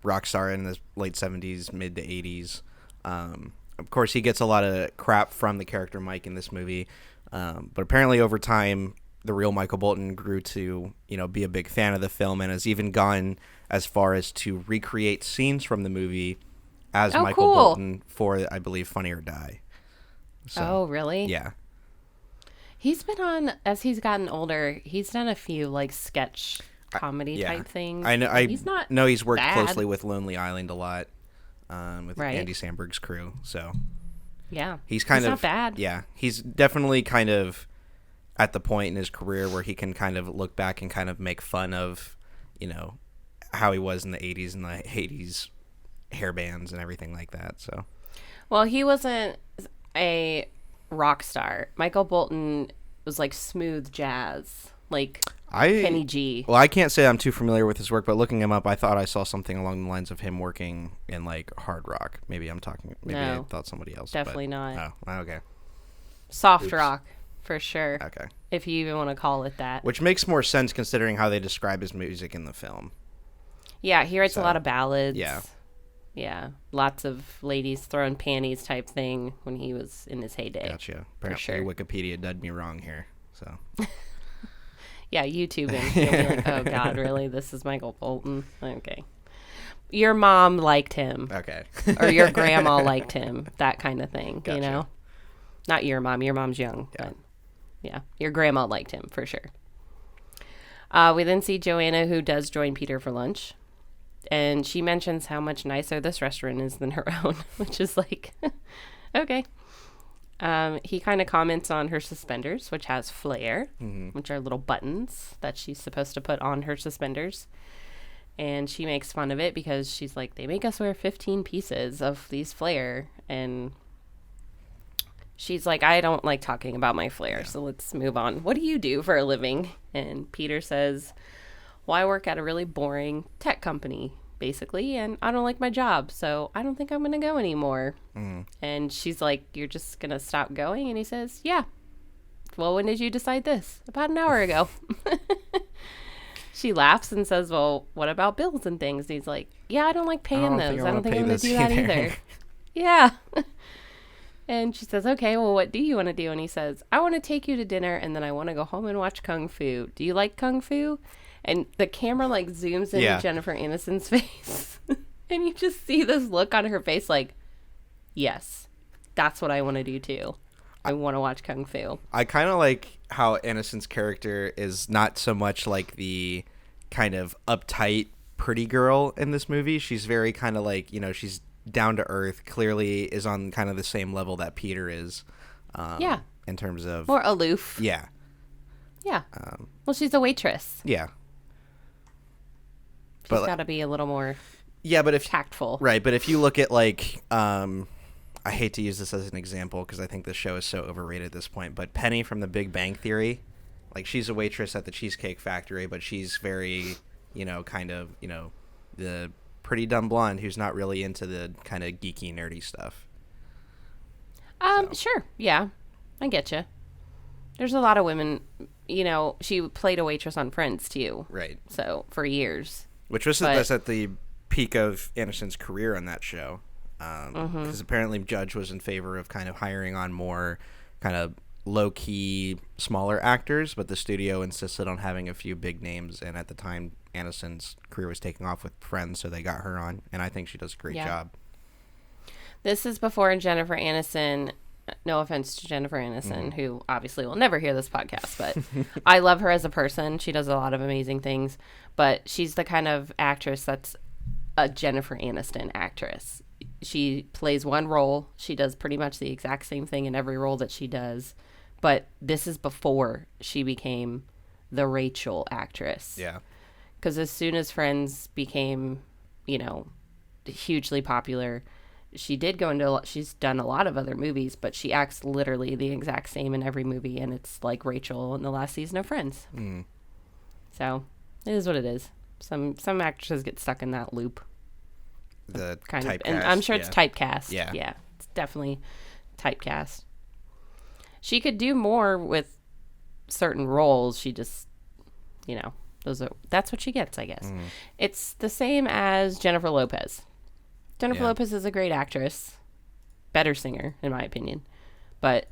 rock star in the late 70s, mid to 80s, of course, he gets a lot of crap from the character Mike in this movie. But apparently over time, the real Michael Bolton grew to, be a big fan of the film and has even gone as far as to recreate scenes from the movie as Michael Bolton for, I believe, Funny or Die. So, oh, really? Yeah. He's been on, as he's gotten older, he's done a few, sketch comedy type things. I know. He's worked bad. closely with Lonely Island a lot, with right. Andy Samberg's crew. So, yeah. He's not bad. Yeah. He's definitely kind of at the point in his career where he can kind of look back and kind of make fun of, how he was in the 80s and the 80s hair bands and everything like that. So, well, he wasn't a rock star. Michael Bolton was smooth jazz, Kenny G. Well, I can't say I'm too familiar with his work, but looking him up, I thought I saw something along the lines of him working in hard rock. Maybe I thought somebody else. Definitely not. Oh, okay. Soft rock, for sure. Okay. If you even want to call it that. Which makes more sense considering how they describe his music in the film. Yeah, he writes a lot of ballads. Yeah. Yeah, lots of ladies throwing panties type thing when he was in his heyday. Gotcha. Apparently Wikipedia did me wrong here. So. Yeah, YouTubing. You'll be like, oh, God, really? This is Michael Bolton? Okay. Your mom liked him. Okay. Or your grandma liked him. That kind of thing, Gotcha. Not your mom. Your mom's young. Yeah. But yeah, your grandma liked him, for sure. We then see Joanna, who does join Peter for lunch. And she mentions how much nicer this restaurant is than her own, which is okay. He kind of comments on her suspenders, which has flare, which are little buttons that she's supposed to put on her suspenders. And she makes fun of it because she's like, they make us wear 15 pieces of these flare. And she's like, I don't like talking about my flare, so let's move on. What do you do for a living? And Peter says, well, I work at a really boring tech company, basically, and I don't like my job, so I don't think I'm going to go anymore. And she's like, you're just going to stop going? And he says, yeah. Well, when did you decide this? About an hour ago. She laughs and says, well, what about bills and things? And he's like, yeah, I don't like paying those. I don't think I'm going to do that either. Yeah. And she says, okay, well, what do you want to do? And he says, I want to take you to dinner, and then I want to go home and watch Kung Fu. Do you like Kung Fu? And the camera zooms into Jennifer Aniston's face. And you just see this look on her face yes, that's what I want to do too. I want to watch Kung Fu. I kind of like how Aniston's character is not so much like the kind of uptight pretty girl in this movie. She's very kind of like, she's down to earth, clearly is on kind of the same level that Peter is. Yeah. In terms of... More aloof. Yeah. Yeah. Well, she's a waitress. Yeah. She's got to be a little more tactful. Right, but if you look at like... I hate to use this as an example because I think this show is so overrated at this point, but Penny from The Big Bang Theory, like she's a waitress at the Cheesecake Factory, but she's very, kind of, the pretty dumb blonde who's not really into the kind of geeky, nerdy stuff. Sure. Yeah. I get you. There's a lot of women, she played a waitress on Friends too. Right. So for years. Which was that's at the peak of Aniston's career on that show. Because apparently Judge was in favor of kind of hiring on more kind of low-key, smaller actors, but the studio insisted on having a few big names, and at the time, Aniston's career was taking off with Friends, so they got her on, and I think she does a great job. This is before Jennifer Aniston, no offense to Jennifer Aniston, who obviously will never hear this podcast, but I love her as a person. She does a lot of amazing things, but she's the kind of actress that's a Jennifer Aniston actress. She plays one role. She does pretty much the exact same thing in every role that she does. But this is before she became the Rachel actress. Yeah. Because as soon as Friends became, hugely popular, she did go into she's done a lot of other movies, but she acts literally the exact same in every movie. And it's like Rachel in the last season of Friends. So it is what it is. Some actresses get stuck in that loop. The kind typecast, of, and I'm sure it's typecast. Yeah, it's definitely typecast. She could do more with certain roles. She just, that's what she gets, I guess. It's the same as Jennifer Lopez. Jennifer Lopez is a great actress, better singer in my opinion, but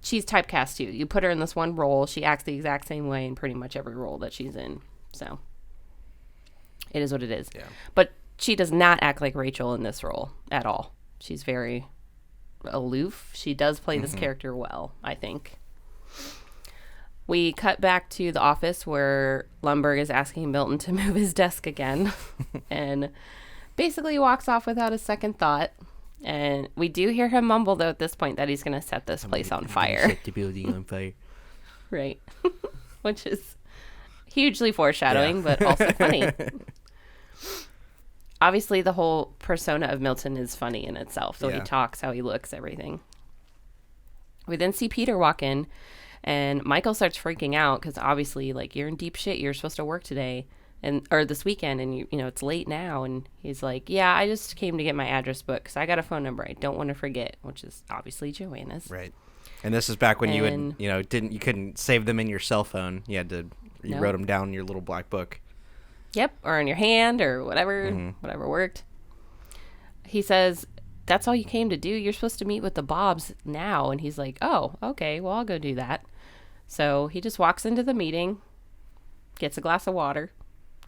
she's typecast too. You put her in this one role, she acts the exact same way in pretty much every role that she's in. So it is what it is. Yeah. But she does not act like Rachel in this role at all. She's very aloof. She does play this character well, I think. We cut back to the office where Lumbergh is asking Milton to move his desk again and basically walks off without a second thought. And we do hear him mumble, though, at this point that he's going to set this place on fire. Set the building on fire. Right. Which is hugely foreshadowing, but also funny. Obviously, the whole persona of Milton is funny in itself. So he talks, how he looks, everything. We then see Peter walk in, and Michael starts freaking out because obviously, like, you're in deep shit. You're supposed to work today or this weekend, and it's late now. And he's like, yeah, I just came to get my address book because I got a phone number I don't want to forget, which is obviously Joanna's. Right. And this is back when you couldn't save them in your cell phone. You had to wrote them down in your little black book. Yep, or in your hand or whatever worked. He says, that's all you came to do? You're supposed to meet with the Bobs now. And he's like, oh, okay, well, I'll go do that. So he just walks into the meeting, gets a glass of water,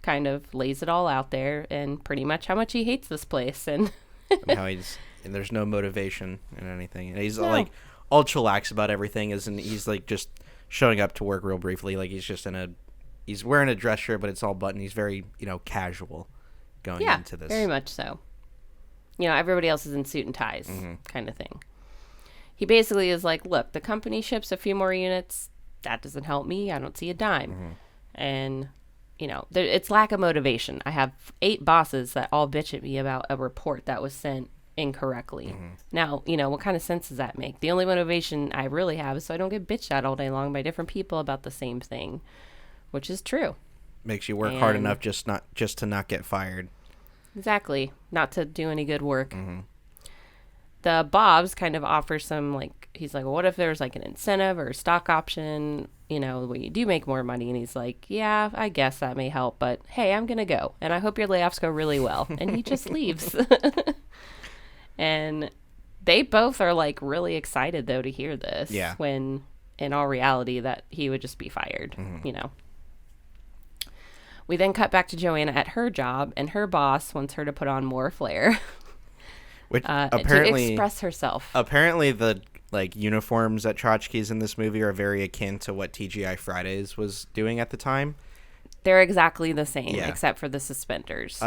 kind of lays it all out there, and pretty much how much he hates this place. And how and there's no motivation in anything. And he's like all chillax about everything. He's like just showing up to work real briefly. Like he's wearing a dress shirt, but it's all buttoned. He's very, casual going into this. Very much so. Everybody else is in suit and ties kind of thing. He basically is like, look, the company ships a few more units. That doesn't help me. I don't see a dime. And, it's lack of motivation. I have 8 bosses that all bitch at me about a report that was sent incorrectly. Now, what kind of sense does that make? The only motivation I really have is so I don't get bitched at all day long by different people about the same thing. Which is true. Makes you work hard enough just to not get fired. Exactly. Not to do any good work. The Bobs kind of offer some, he's like, well, what if there's an incentive or a stock option, where you do make more money? And he's like, yeah, I guess that may help, but hey, I'm going to go. And I hope your layoffs go really well. And he just leaves. And they both are really excited, though, to hear this. Yeah. When in all reality that he would just be fired, We then cut back to Joanna at her job, and her boss wants her to put on more flair. Which apparently... to express herself. Apparently the like uniforms at tchotchkes in this movie are very akin to what TGI Fridays was doing at the time. They're exactly the same, Yeah. except for the suspenders.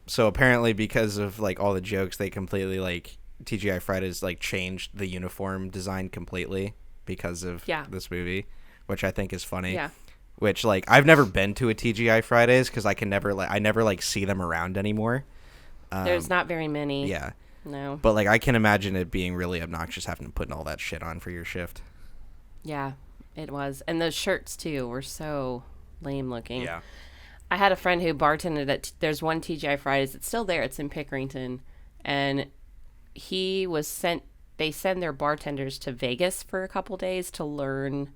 So apparently because of like all the jokes, they completely like TGI Fridays like changed the uniform design completely because of this movie, which I think is funny. Yeah. Which like I've never been to a TGI Fridays because I never see them around anymore. There's not very many. Yeah. No. But like I can imagine it being really obnoxious having to put all that shit on for your shift. Yeah, it was. And those shirts too were so lame looking. Yeah. I had a friend who bartended at there's one TGI Fridays. It's still there. It's in Pickerington, and they send their bartenders to Vegas for a couple days to learn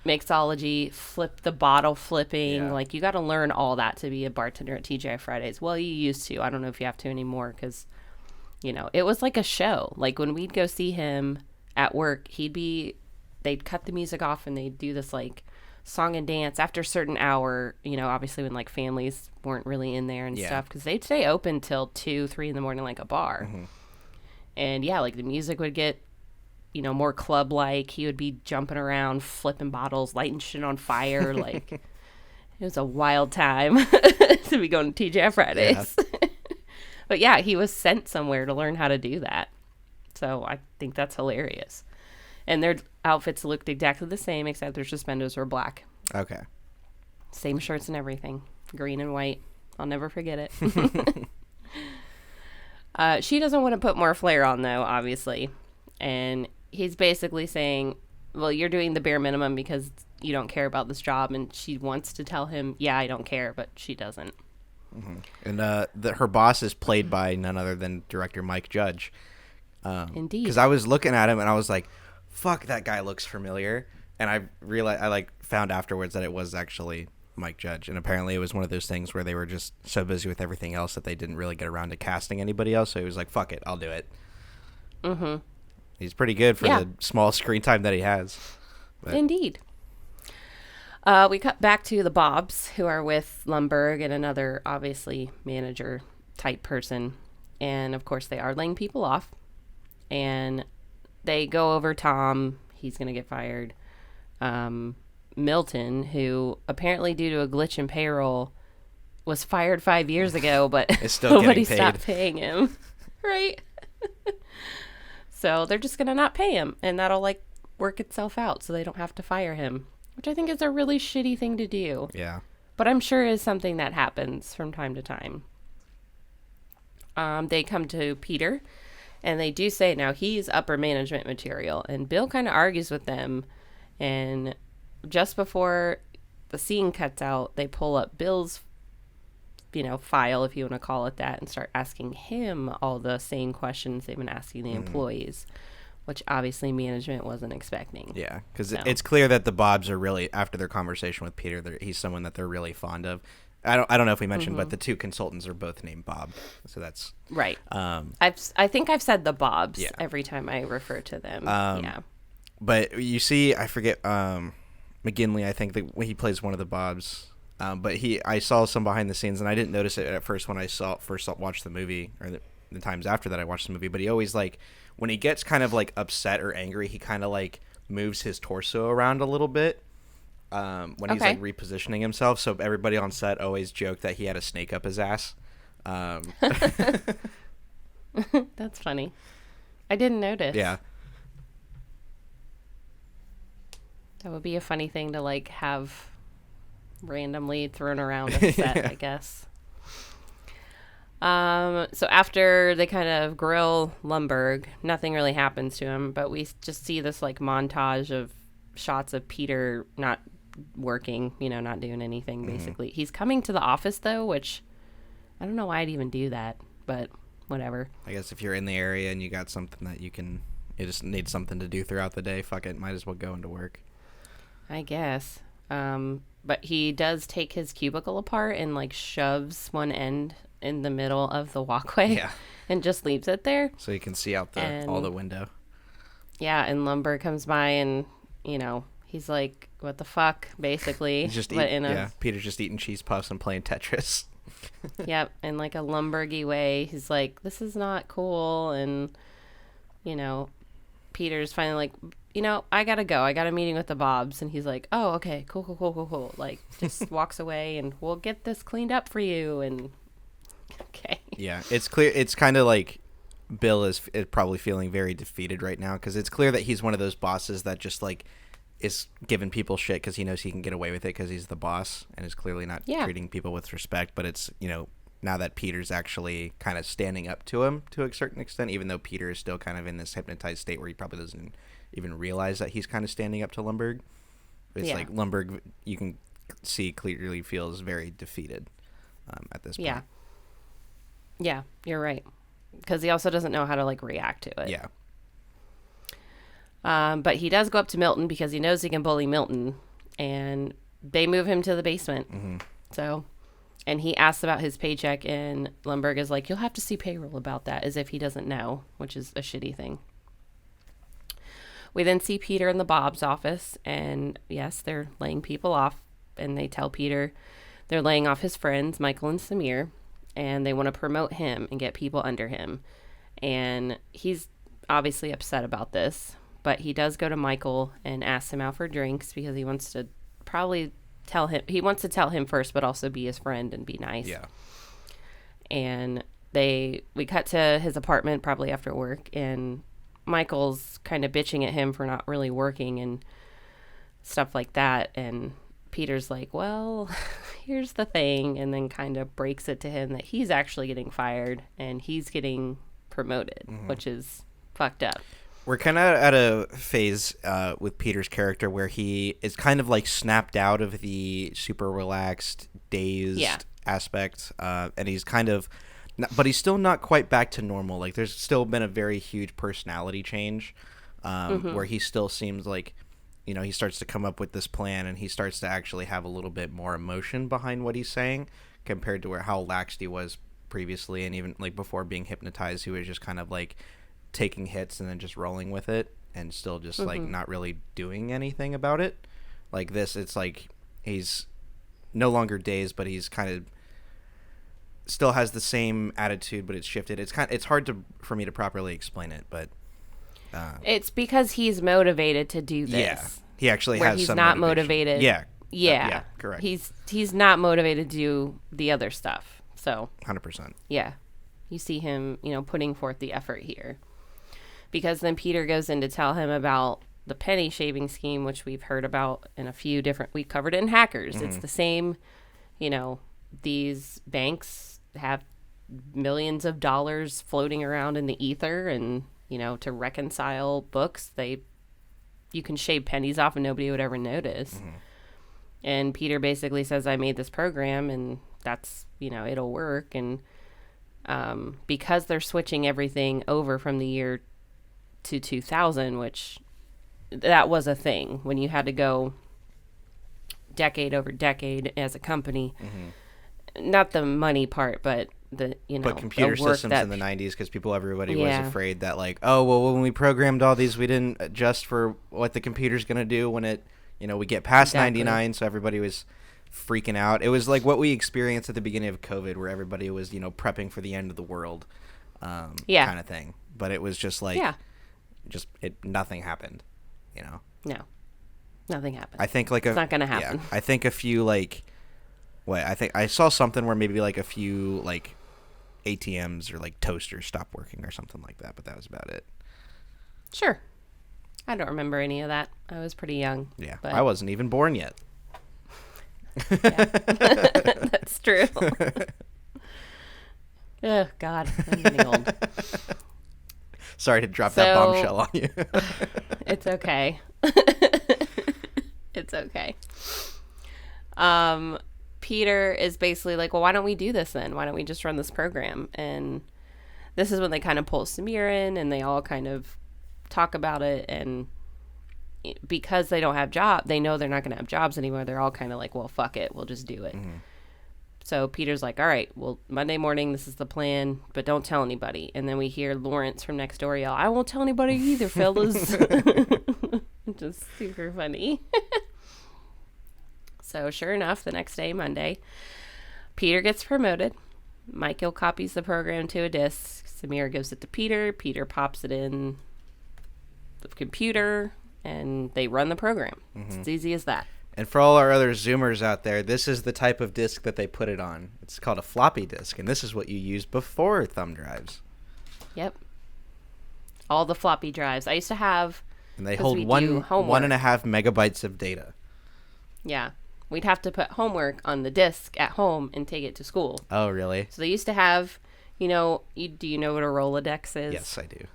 Mixology, flip the bottle flipping. Yeah. Like you got to learn all that to be a bartender at TGI Fridays. Well, you used to. I don't know if you have to anymore because, it was like a show. Like when we'd go see him at work, they'd cut the music off and they'd do this like song and dance after a certain hour, obviously when like families weren't really in there and stuff, because they'd stay open till 2-3 in the morning like a bar. Mm-hmm. And yeah, like the music would get more club like. He would be jumping around, flipping bottles, lighting shit on fire. Like it was a wild time to be going to TGI Fridays. Yeah. But yeah, he was sent somewhere to learn how to do that, so I think that's hilarious. And their outfits looked exactly the same, except their suspenders were black. Okay. Same shirts and everything. Green and white. I'll never forget it. She doesn't want to put more flair on, though, obviously. And he's basically saying, well, you're doing the bare minimum because you don't care about this job. And she wants to tell him, yeah, I don't care, but she doesn't. Mm-hmm. And her boss is played by none other than director Mike Judge. Indeed. Because I was looking at him and I was like, fuck, that guy looks familiar. And I realized, I found afterwards that it was actually Mike Judge. And apparently it was one of those things where they were just so busy with everything else that they didn't really get around to casting anybody else. So he was like, fuck it, I'll do it. Mm-hmm. He's pretty good for the small screen time that he has. But. Indeed. We cut back to the Bobs, who are with Lumbergh and another, obviously, manager type person. And, of course, they are laying people off. And they go over Tom. He's going to get fired. Milton, who apparently due to a glitch in payroll was fired 5 years ago, but nobody stopped paying him. Right? So they're just going to not pay him. And that'll, work itself out so they don't have to fire him, which I think is a really shitty thing to do. Yeah. But I'm sure is something that happens from time to time. They come to Peter, and they do say now he's upper management material. And Bill kind of argues with them. And just before the scene cuts out, they pull up Bill's, file, if you want to call it that, and start asking him all the same questions they've been asking the employees, which obviously management wasn't expecting. Yeah, because it's clear that the Bobs are really, after their conversation with Peter, he's someone that they're really fond of. I don't know if we mentioned, but the two consultants are both named Bob, so that's right. I think I've said the Bobs every time I refer to them. But you see, I forget McGinley. I think that he plays one of the Bobs. But I saw some behind the scenes, and I didn't notice it at first when I watched the movie, or the times after that I watched the movie. But he always when he gets kind of upset or angry, he kind of moves his torso around a little bit. When he's repositioning himself, so everybody on set always joked that he had a snake up his ass. That's funny. I didn't notice. Yeah. That would be a funny thing to have randomly thrown around at the set, I guess. So after they kind of grill Lumbergh, nothing really happens to him, but we just see this montage of shots of Peter not working, not doing anything, basically. He's coming to the office, though, which I don't know why I'd even do that, but whatever. I guess if you're in the area and you got something that you just need something to do throughout the day, fuck it, might as well go into work. I guess. But he does take his cubicle apart and all one end in the middle of the walkway and just leaves it there. So you can see out all the window. Yeah, and Lumbergh comes by and, he's like, what the fuck, basically. He's just Peter's just eating cheese puffs and playing Tetris. Yep, in a Lumberghy way. He's like, this is not cool, and, Peter's finally like, I gotta go. I got a meeting with the Bobs. And he's like, oh, okay, cool. Like, just walks away and we'll get this cleaned up for you. And okay. Yeah, it's clear. It's kind of like Bill is probably feeling very defeated right now because it's clear that he's one of those bosses that just like is giving people shit because he knows he can get away with it because he's the boss and is clearly not treating people with respect. But it's, now that Peter's actually kind of standing up to him to a certain extent, even though Peter is still kind of in this hypnotized state where he probably doesn't even realize that he's kind of standing up to Lumbergh. It's like Lumbergh, you can see clearly feels very defeated at this point. Yeah, you're right. Because he also doesn't know how to like react to it. Yeah. But he does go up to Milton because he knows he can bully Milton, and they move him to the basement. Mm-hmm. So, and he asks about his paycheck, and Lumbergh is like, "You'll have to see payroll about that," as if he doesn't know, which is a shitty thing. We then see Peter in the Bob's office, and yes, they're laying people off, and they tell Peter they're laying off his friends, Michael and Samir, and they want to promote him and get people under him. And he's obviously upset about this. But he does go to Michael and asks him out for drinks because he wants to tell him first, but also be his friend and be nice. Yeah. And we cut to his apartment probably after work, and Michael's kind of bitching at him for not really working and stuff like that. And Peter's like, well, here's the thing, and then kind of breaks it to him that he's actually getting fired and he's getting promoted, which is fucked up. We're kind of at a phase with Peter's character where he is kind of like snapped out of the super relaxed, dazed aspect, and he's kind of, but he's still not quite back to normal. Like there's still been a very huge personality change where he still seems like, he starts to come up with this plan and he starts to actually have a little bit more emotion behind what he's saying compared to how laxed he was previously, and even like before being hypnotized, he was just kind of like taking hits and then just rolling with it and still just like not really doing anything about it. Like this, it's like he's no longer dazed, but he's kind of still has the same attitude, but it's shifted. It's hard for me to properly explain it, but it's because he's motivated to do this. Yeah, he actually where has he's some not motivation. motivated. Yeah, correct. He's not motivated to do the other stuff. So 100%. Yeah, you see him, putting forth the effort here. Because then Peter goes in to tell him about the penny shaving scheme, which we've heard about in a few different... We covered it in Hackers. It's the same, these banks have millions of dollars floating around in the ether, and, to reconcile books, you can shave pennies off and nobody would ever notice. And Peter basically says, I made this program, and that's, it'll work. And because they're switching everything over from the year to 2000, which that was a thing when you had to go decade over decade as a company. Not the money part, but the but computer systems in the 90s, because everybody was afraid that like, oh well, when we programmed all these, we didn't adjust for what the computer's gonna do when it we get past 99, so everybody was freaking out. It was like what we experienced at the beginning of COVID, where everybody was prepping for the end of the world kind of thing. But it was just like nothing happened, No, nothing happened. I think like it's not gonna happen. Yeah, I think a few I think I saw something where maybe like a few like ATMs or like toasters stopped working or something like that, but that was about it. Sure. I don't remember any of that. I was pretty young. Yeah, but... I wasn't even born yet. That's true. Oh God, I'm getting old. Sorry to drop that bombshell on you. It's okay. It's okay. Peter is basically like, well, why don't we do this then? Why don't we just run this program? And this is when they kind of pull Samir in, and they all kind of talk about it. And because they don't have they know they're not going to have jobs anymore. They're all kind of like, well, fuck it. We'll just do it. So Peter's like, all right, well, Monday morning, this is the plan, but don't tell anybody. And then we hear Lawrence from next door yell, I won't tell anybody either, fellas. Just super funny. So sure enough, the next day, Monday, Peter gets promoted. Michael copies the program to a disk. Samir gives it to Peter. Peter pops it in the computer, and they run the program. It's as easy as that. And for all our other Zoomers out there, this is the type of disk that they put it on. It's called a floppy disk, and this is what you use before thumb drives. Yep. All the floppy drives. I used to have... And they hold 1.5 megabytes of data. Yeah. We'd have to put homework on the disk at home and take it to school. Oh, really? So they used to have, do you know what a Rolodex is? Yes, I do.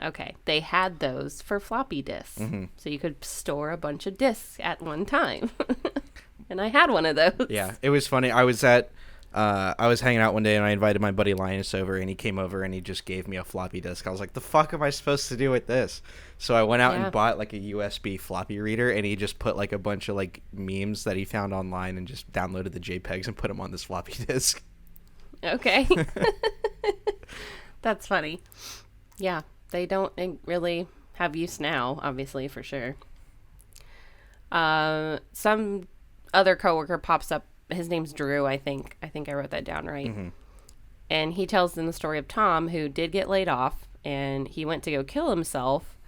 Okay. They had those for floppy disks. So you could store a bunch of disks at one time. And I had one of those. Yeah, it was funny. I was hanging out one day and I invited my buddy Linus over, and he came over and he just gave me a floppy disk. I was like, the fuck am I supposed to do with this? So I went out and bought like a USB floppy reader, and he just put like a bunch of like memes that he found online and just downloaded the JPEGs and put them on this floppy disk. Okay. That's funny. Yeah, they don't really have use now, obviously, for sure. Some other coworker pops up. His name's Drew, I think. I think I wrote that down right. And he tells them the story of Tom, who did get laid off, and he went to go kill himself,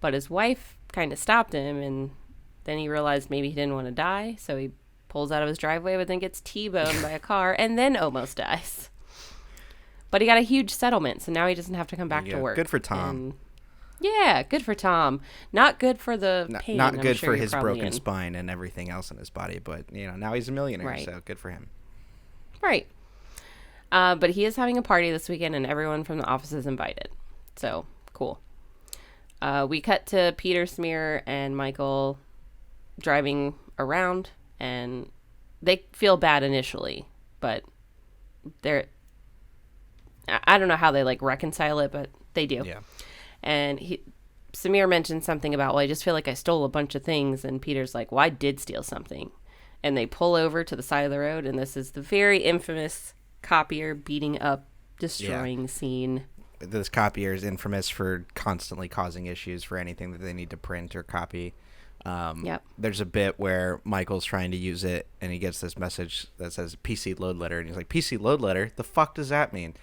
but his wife kind of stopped him, and then he realized maybe he didn't want to die, so he pulls out of his driveway, but then gets T-boned by a car, and then almost dies. But he got a huge settlement, so now he doesn't have to come back to work. Good for Tom. And yeah, good for Tom. Not good for the pain. Not I'm good sure for his broken in. spine and everything else in his body, but now he's a millionaire, Right. so good for him. Right. But he is having a party this weekend, and everyone from the office is invited. So, cool. We cut to Peter, Smear, and Michael driving around, and they feel bad initially, but I don't know how they, like, reconcile it, but they do. Yeah. And Samir mentioned something about, well, I just feel like I stole a bunch of things, and Peter's like, well, I did steal something. And they pull over to the side of the road, and this is the very infamous copier beating up, destroying scene. This copier is infamous for constantly causing issues for anything that they need to print or copy. There's a bit where Michael's trying to use it, and he gets this message that says PC load letter, and he's like, PC load letter? The fuck does that mean?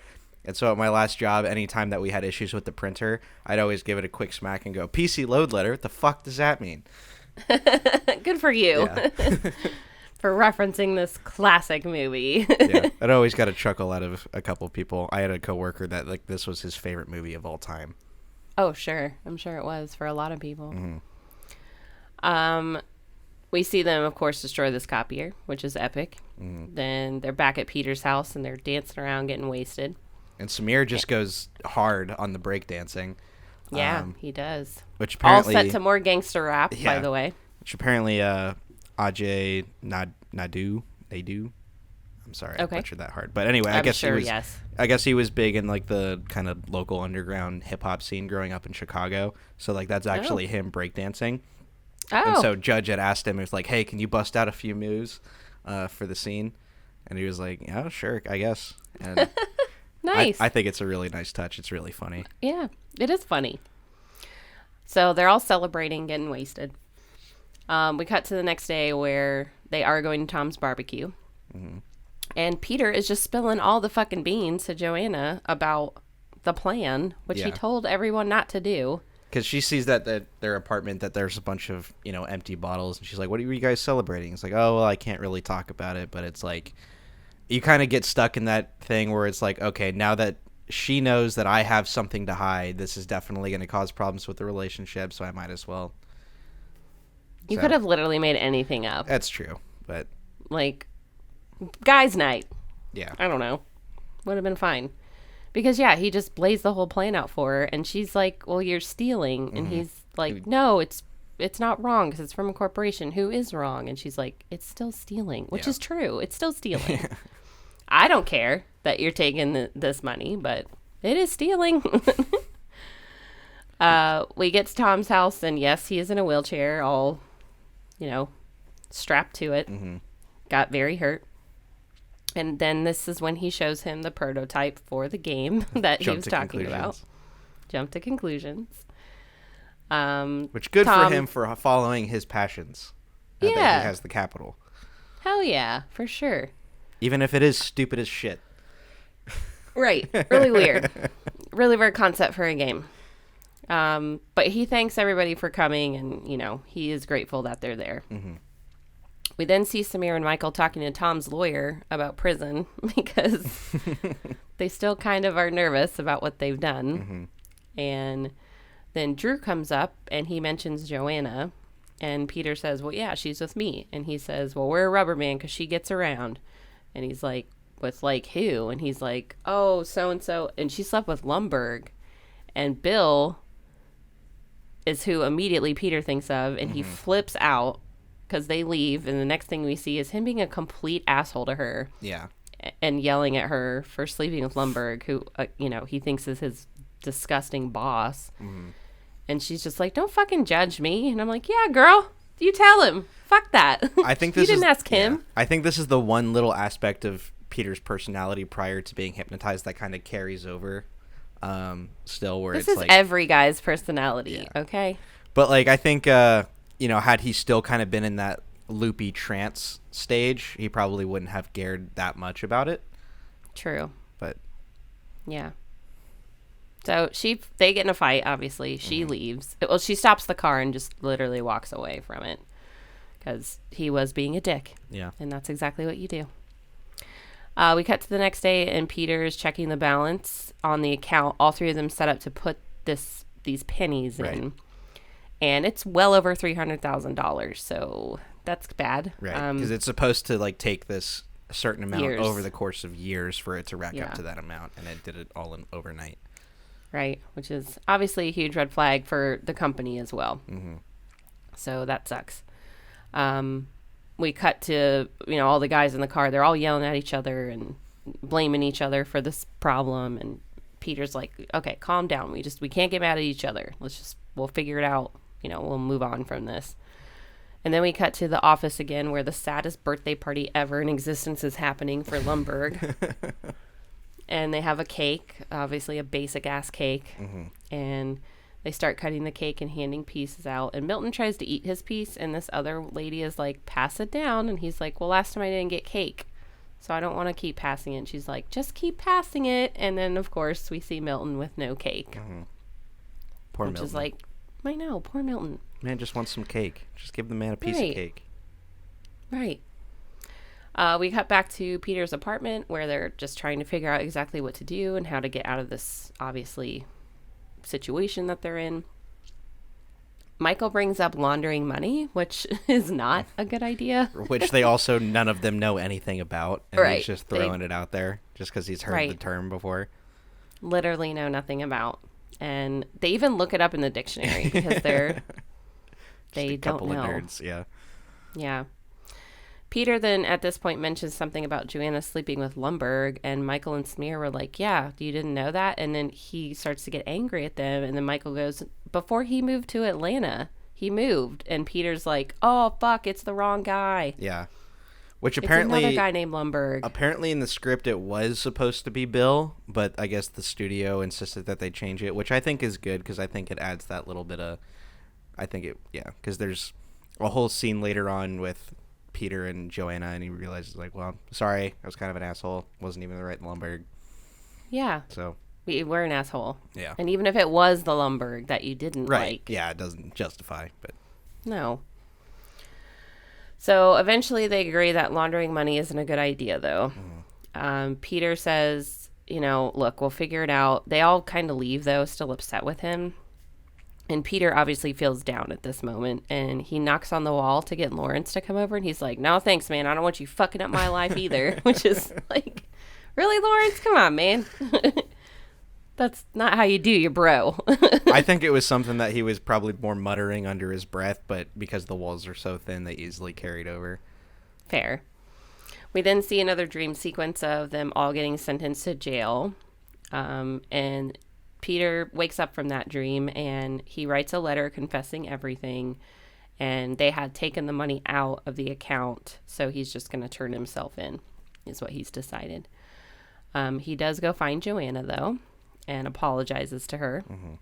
And so at my last job, anytime that we had issues with the printer, I'd always give it a quick smack and go, PC load letter? What the fuck does that mean? Good for you. Yeah. For referencing this classic movie. Yeah, I'd always got a chuckle out of a couple people. I had a coworker that like this was his favorite movie of all time. Oh, sure. I'm sure it was for a lot of people. We see them, of course, destroy this copier, which is epic. Then they're back at Peter's house, and they're dancing around, getting wasted. And Samir just goes hard on the breakdancing. Yeah, he does. Which apparently... All set to more gangster rap, by the way. Which apparently Ajay Nadu. I'm sorry, I butchered that hard. But anyway, I guess he was big in like the kind of local underground hip hop scene growing up in Chicago. So like that's actually him breakdancing. Oh. And so Judge had asked him, he was like, hey, can you bust out a few moves for the scene? And he was like, yeah, sure, I guess. And nice. I think it's a really nice touch. It's really funny. Yeah, it is funny. So they're all celebrating, getting wasted. We cut to the next day where they are going to Tom's barbecue. And Peter is just spilling all the fucking beans to Joanna about the plan, which he told everyone not to do. Because she sees that their apartment, that there's a bunch of, empty bottles. And she's like, what are you guys celebrating? It's like, oh, well, I can't really talk about it. But it's like, you kind of get stuck in that thing where it's like, okay, now that she knows that I have something to hide, this is definitely going to cause problems with the relationship. So I might as well. You could have literally made anything up. That's true. But like, guys' night. Yeah. I don't know. Would have been fine. Because, he just blazed the whole plan out for her. And she's like, well, you're stealing. And he's like, no, it's not wrong because it's from a corporation. Who is wrong? And she's like, it's still stealing, which is true. It's still stealing. I don't care that you're taking this money, but it is stealing. We get to Tom's house, and yes, he is in a wheelchair, all, strapped to it. Got very hurt. And then this is when he shows him the prototype for the game that he was talking about. Jump to conclusions. Which good for him for following his passions. That he has the capital. Hell yeah, for sure. Even if it is stupid as shit. Right. Really weird. Really weird concept for a game. But he thanks everybody for coming, and, he is grateful that they're there. Mm-hmm. We then see Samir and Michael talking to Tom's lawyer about prison because they still kind of are nervous about what they've done. Mm-hmm. And then Drew comes up and he mentions Joanna, and Peter says, well, yeah, she's with me. And he says, well, we're a rubber man because she gets around. And he's like, with like who? And he's like, oh, so-and-so. And she slept with Lumberg. And Bill is who immediately Peter thinks of, and he flips out because they leave, and the next thing we see is him being a complete asshole to her. Yeah. And yelling at her for sleeping with Lumberg, who, he thinks is his disgusting boss. Mm-hmm. And she's just like, don't fucking judge me. And I'm like, yeah, girl, you tell him. Fuck that. I think this you didn't ask him. Yeah. I think this is the one little aspect of Peter's personality prior to being hypnotized that kind of carries over still, where this it's is like every guy's personality. Yeah. Okay. But like, I think, had he still kind of been in that loopy trance stage, he probably wouldn't have cared that much about it. True. But yeah. So they get in a fight, obviously. She leaves. Well, she stops the car and just literally walks away from it because he was being a dick. Yeah. And that's exactly what you do. We cut to the next day, and Peter is checking the balance on the account. All three of them set up to put these pennies in. And it's well over $300,000, so that's bad. Right, because it's supposed to like take this a certain amount years. Over the course of years for it to rack up to that amount, and it did it all in overnight. Right, which is obviously a huge red flag for the company as well. Mm-hmm. So that sucks. We cut to, all the guys in the car. They're all yelling at each other and blaming each other for this problem. And Peter's like, okay, calm down. We can't get mad at each other. We'll figure it out. We'll move on from this. And then we cut to the office again, where the saddest birthday party ever in existence is happening for Lumberg. And they have a cake, obviously a basic-ass cake. Mm-hmm. And they start cutting the cake and handing pieces out. And Milton tries to eat his piece, and this other lady is like, pass it down. And he's like, well, last time I didn't get cake, so I don't want to keep passing it. And she's like, just keep passing it. And then, of course, we see Milton with no cake. Mm-hmm. Poor Milton. Which is like, I know, poor Milton. Man just wants some cake. Just give the man a piece of cake. Right. We cut back to Peter's apartment, where they're just trying to figure out exactly what to do and how to get out of this, obviously, situation that they're in. Michael brings up laundering money, which is not a good idea. Which they also, none of them know anything about. And he's just throwing it out there just because he's heard the term before. Literally know nothing about. And they even look it up in the dictionary because they don't know. Of nerds, yeah. Yeah. Peter then at this point mentions something about Joanna sleeping with Lumberg, and Michael and Smear were like, yeah, you didn't know that? And then he starts to get angry at them, and then Michael goes, before he moved to Atlanta, he moved. And Peter's like, oh, fuck, it's the wrong guy. Yeah. Which apparently... It's another guy named Lumberg. Apparently in the script it was supposed to be Bill, but I guess the studio insisted that they change it, which I think is good, because I think it adds that little bit of... because there's a whole scene later on with Peter and Joanna, and he realizes, like, well, sorry, I was kind of an asshole. Wasn't even the right Lumberg. Yeah. So... we're an asshole. Yeah. And even if it was the Lumberg that you didn't like... Yeah, it doesn't justify, but... No. So eventually they agree that laundering money isn't a good idea, though. Mm. Peter says, look, we'll figure it out. They all kind of leave, though, still upset with him. And Peter obviously feels down at this moment, and he knocks on the wall to get Lawrence to come over, and he's like, no, thanks, man. I don't want you fucking up my life either. Which is like, really, Lawrence? Come on, man. That's not how you do your bro. I think it was something that he was probably more muttering under his breath, but because the walls are so thin, they easily carried over. Fair. We then see another dream sequence of them all getting sentenced to jail. And Peter wakes up from that dream, and he writes a letter confessing everything. And they had taken the money out of the account, so he's just going to turn himself in, is what he's decided. He does go find Joanna, though, and apologizes to her. Mm-hmm.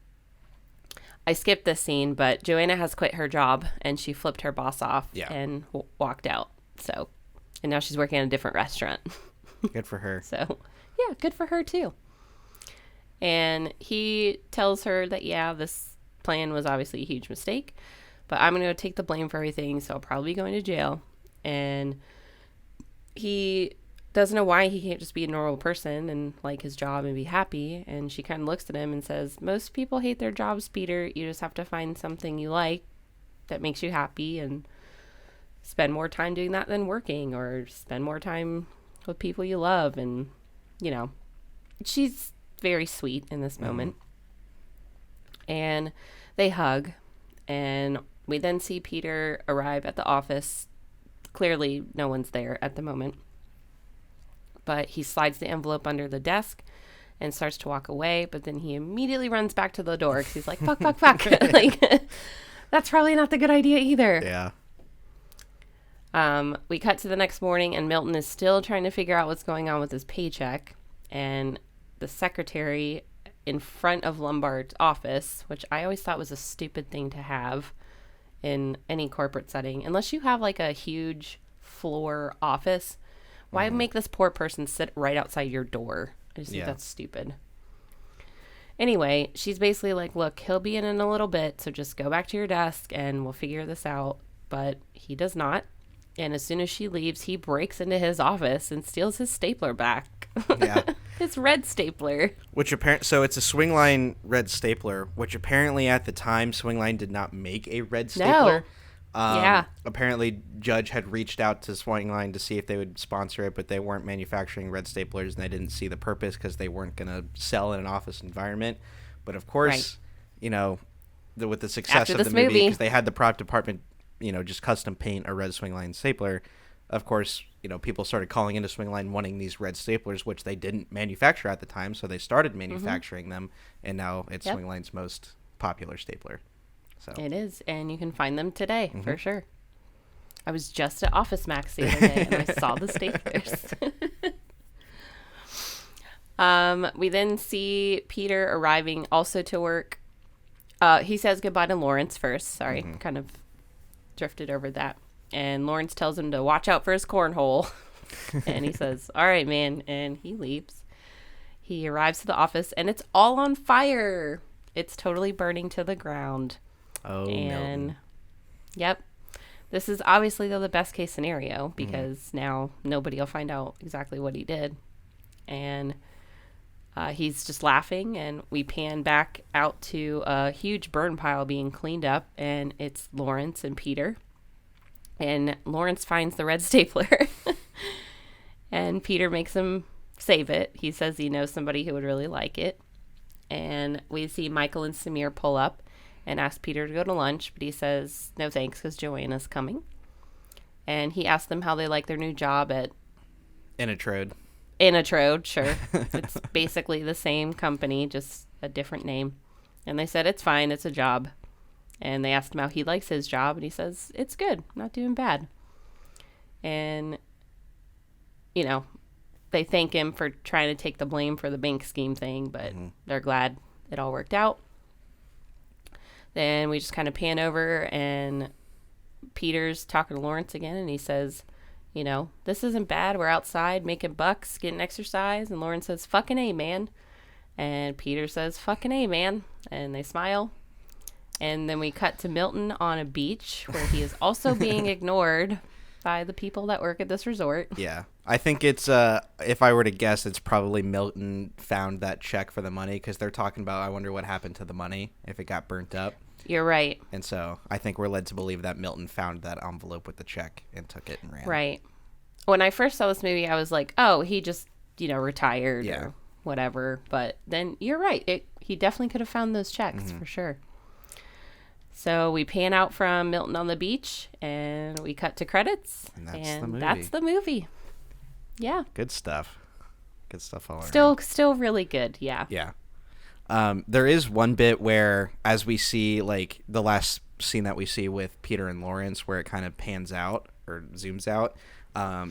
I skipped this scene, but Joanna has quit her job, and she flipped her boss off and walked out. So, and now she's working at a different restaurant. Good for her. So, yeah, good for her too. And he tells her that, plan was obviously a huge mistake, but I'm going to take the blame for everything, so I'll probably be going to jail. And he doesn't know why he can't just be a normal person and like his job and be happy. And she kind of looks at him and says, most people hate their jobs, Peter. You just have to find something you like that makes you happy and spend more time doing that than working, or spend more time with people you love. And, you know, she's very sweet in this moment. And they hug, and we then see Peter arrive at the office. Clearly no one's there at the moment, but he slides the envelope under the desk and starts to walk away, but then he immediately runs back to the door because he's like, fuck. Like, that's probably not the good idea either. Yeah. We cut to the next morning, and Milton is still trying to figure out what's going on with his paycheck. And the secretary in front of Lombard's office, which I always thought was a stupid thing to have in any corporate setting, unless you have like a huge floor office. Why make this poor person sit right outside your door? I just think that's stupid. Anyway, she's basically like, look, he'll be in a little bit, so just go back to your desk and we'll figure this out. But he does not. And as soon as she leaves, he breaks into his office and steals his stapler back. Yeah. His red stapler. So it's a Swingline Red Stapler, which apparently at the time Swingline did not make a red stapler. Yeah. Apparently Judge had reached out to Swingline to see if they would sponsor it, but they weren't manufacturing red staplers, and they didn't see the purpose because they weren't going to sell in an office environment. But of course, you know, with the success of the movie, because they had the prop department, you know, just custom paint a red Swingline stapler. Of course, you know, people started calling into Swingline wanting these red staplers, which they didn't manufacture at the time. So they started manufacturing them, and now it's Swingline's most popular stapler. So it is, and you can find them today for sure. I was just at Office Max the other day, and I saw the staplers. We then see Peter arriving also to work. He says goodbye to Lawrence first. Sorry, kind of drifted over that. And Lawrence tells him to watch out for his cornhole. And he says, all right, man. And he leaves. He arrives to the office, and it's all on fire. It's totally burning to the ground. Oh, and Milton. Yep. This is obviously the best case scenario because now nobody will find out exactly what he did. And he's just laughing, and we pan back out to a huge burn pile being cleaned up, and it's Lawrence and Peter. And Lawrence finds the red stapler, and Peter makes him save it. He says he knows somebody who would really like it. And we see Michael and Samir pull up and ask Peter to go to lunch, but he says no thanks because Joanna's coming. And he asks them how they like their new job at Inatrode, sure. It's basically the same company, just a different name. And they said, it's fine, it's a job. And they asked him how he likes his job, and he says, it's good, not doing bad. And, you know, they thank him for trying to take the blame for the bank scheme thing, but they're glad it all worked out. Then we just kind of pan over, and Peter's talking to Lawrence again, and he says, you know, this isn't bad. We're outside making bucks, getting exercise. And Lawrence says, fucking A, man. And Peter says, fucking A, man. And they smile. And then we cut to Milton on a beach where he is also being ignored by the people that work at this resort. Yeah. I think it's, if I were to guess, it's probably Milton found that check for the money because they're talking about, I wonder what happened to the money if it got burnt up. You're right. And so I think we're led to believe that Milton found that envelope with the check and took it and ran. Right. When I first saw this movie, I was like, oh, he just, you know, retired or whatever. But then you're right. He definitely could have found those checks for sure. So we pan out from Milton on the beach, and we cut to credits. And that's the movie. Yeah. Good stuff. Good stuff all around. Still really good. Yeah. Yeah. There is one bit where, as we see, like, the last scene that we see with Peter and Lawrence, where it kind of pans out or zooms out,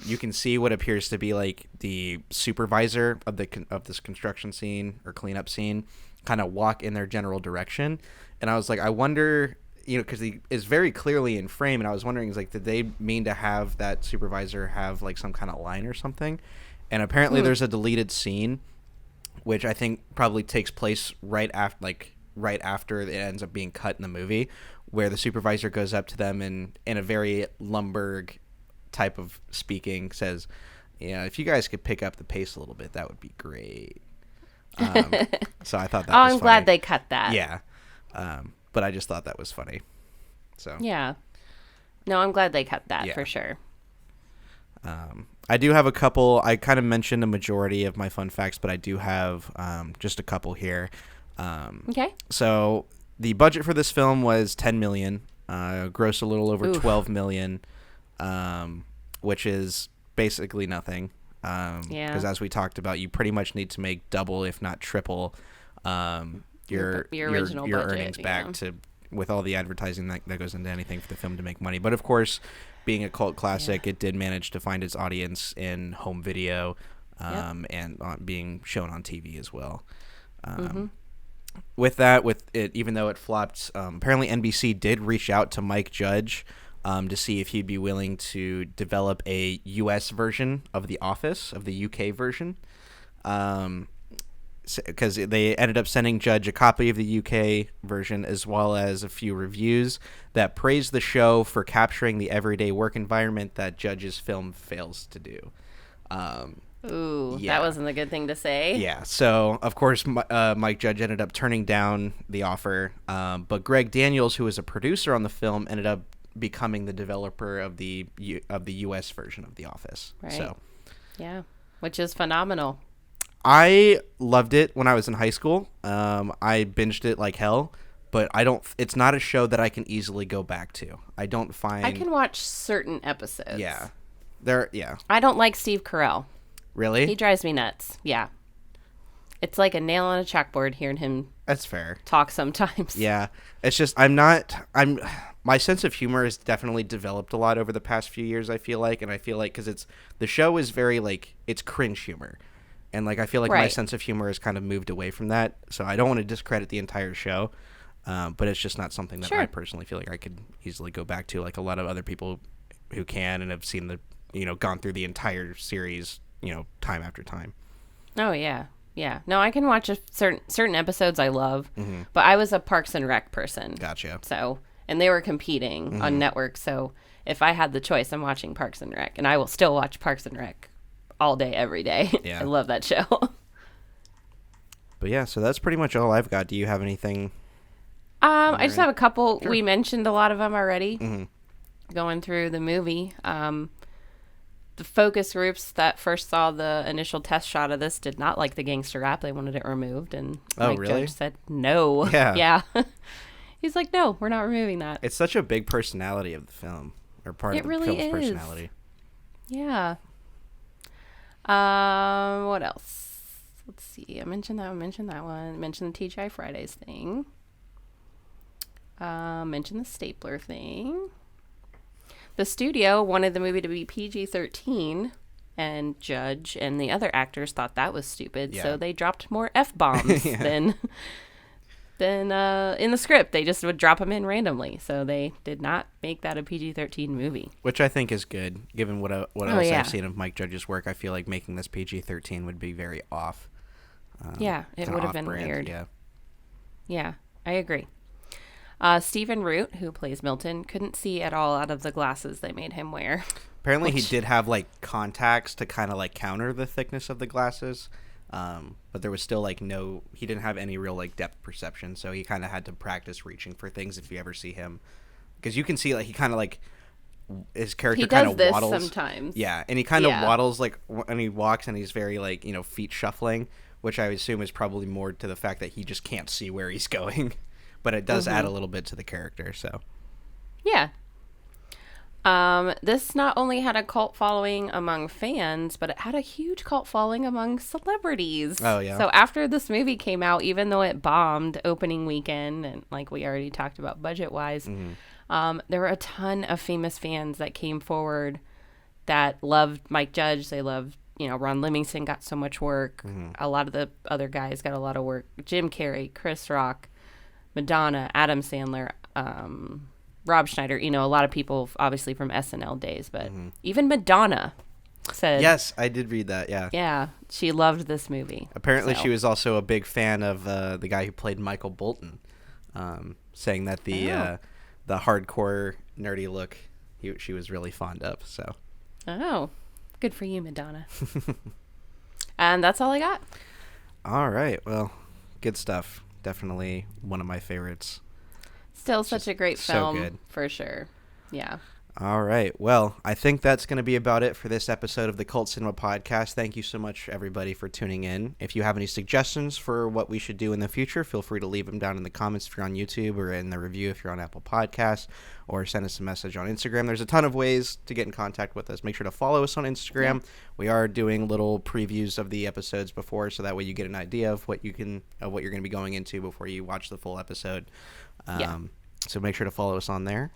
you can see what appears to be, like, the supervisor of this construction scene or cleanup scene kind of walk in their general direction. And I was like, I wonder, you know, because he is very clearly in frame, and I was wondering, like, did they mean to have that supervisor have, like, some kind of line or something? And apparently there's a deleted scene, which I think probably takes place right after, like, right after it ends up being cut in the movie, where the supervisor goes up to them and in a very Lumbergh type of speaking says, "Yeah, if you guys could pick up the pace a little bit, that would be great." So I thought that was I'm funny. glad they cut that. Yeah. But I just thought that was funny. So Yeah. No, I'm glad they cut that Yeah. for sure. I do have a couple. I kind of mentioned a majority of my fun facts, but I do have just a couple here. Okay. So the budget for this film was $10 million, grossed a little over Oof. $12 million, which is basically nothing. Yeah. Because as we talked about, you pretty much need to make double, if not triple, your original budget, earnings back yeah. to with all the advertising that goes into anything for the film to make money. But of course, being a cult classic, it did manage to find its audience in home video, and being shown on TV as well. With that, with it, even though it flopped, apparently NBC did reach out to Mike Judge to see if he'd be willing to develop a U.S. version of The Office, of the U.K. version, because they ended up sending Judge a copy of the UK version as well as a few reviews that praised the show for capturing the everyday work environment that Judge's film fails to do. Ooh, Yeah. that wasn't a good thing to say. Yeah, so of course Mike Judge ended up turning down the offer, but Greg Daniels, who was a producer on the film, ended up becoming the developer of the US version of The Office. Right. So Yeah, which is phenomenal. I loved it when I was in high school. I binged it like hell, but it's not a show that I can easily go back to. I don't find I can watch certain episodes. Yeah. I don't like Steve Carell. Really? He drives me nuts. Yeah. It's like a nail on a chalkboard hearing him That's fair. talk sometimes. Yeah. It's just my sense of humor has definitely developed a lot over the past few years, I feel like, and I feel like cuz the show is very like it's cringe humor. And like I feel like my Right. sense of humor has kind of moved away from that. So I don't want to discredit the entire show. But it's just not something that Sure. I personally feel like I could easily go back to, like a lot of other people who can and have seen gone through the entire series, time after time. Oh, yeah. Yeah. No, I can watch certain episodes I love, but I was a Parks and Rec person. Gotcha. So, and they were competing on network. So if I had the choice, I'm watching Parks and Rec, and I will still watch Parks and Rec all day, every day. Yeah. I love that show. But yeah, so that's pretty much all I've got. Do you have anything? I just have a couple. Sure. We mentioned a lot of them already. Going through the movie. The focus groups that first saw the initial test shot of this did not like the gangster rap. They wanted it removed, and Mike really? Judge said no. Yeah. Yeah. He's like, no, we're not removing that. It's such a big personality of the film, or part It of the really film's is. personality. Yeah. What else? Let's see. I mentioned that one. I mentioned the TGI Fridays thing. Mentioned the stapler thing. The studio wanted the movie to be PG-13, and Judge and the other actors thought that was stupid, so they dropped more F-bombs than in the script. They just would drop them in randomly, so they did not make that a PG-13 movie. Which I think is good, given what else yeah. I've seen of Mike Judge's work. I feel like making this PG-13 would be very off. Yeah, it kinda would have been off-brand, weird. Yeah. Yeah, I agree. Stephen Root, who plays Milton, couldn't see at all out of the glasses they made him wear. Apparently he did have like contacts to kind of like counter the thickness of the glasses. But there was still like he didn't have any real like depth perception. So he kind of had to practice reaching for things if you ever see him. Because you can see like he kind of like his character kind of waddles. He does this sometimes. Yeah. And he kind of waddles like when he walks, and he's very like, feet shuffling, which I assume is probably more to the fact that he just can't see where he's going. But it does add a little bit to the character, so. Yeah. This not only had a cult following among fans, but it had a huge cult following among celebrities. Oh, yeah. So after this movie came out, even though it bombed opening weekend, and like we already talked about budget-wise, there were a ton of famous fans that came forward that loved Mike Judge. They loved, Ron Livingston got so much work. A lot of the other guys got a lot of work. Jim Carrey, Chris Rock, Madonna, Adam Sandler, Rob Schneider, a lot of people obviously from SNL days, but even Madonna said. Yes, I did read that. Yeah. Yeah, she loved this movie. Apparently, so. she was also a big fan of the guy who played Michael Bolton, saying that the hardcore nerdy look she was really fond of. So. Oh, good for you, Madonna. And that's all I got. All right. Well, good stuff. Definitely one of my favorites. Still such a great film. So good. For sure. Yeah. All right. Well, I think that's going to be about it for this episode of the Cult Cinema Podcast. Thank you so much, everybody, for tuning in. If you have any suggestions for what we should do in the future, feel free to leave them down in the comments if you're on YouTube, or in the review if you're on Apple Podcasts, or send us a message on Instagram. There's a ton of ways to get in contact with us. Make sure to follow us on Instagram. Yeah. We are doing little previews of the episodes before, so that way you get an idea of what you're going to be going into before you watch the full episode. So make sure to follow us on there.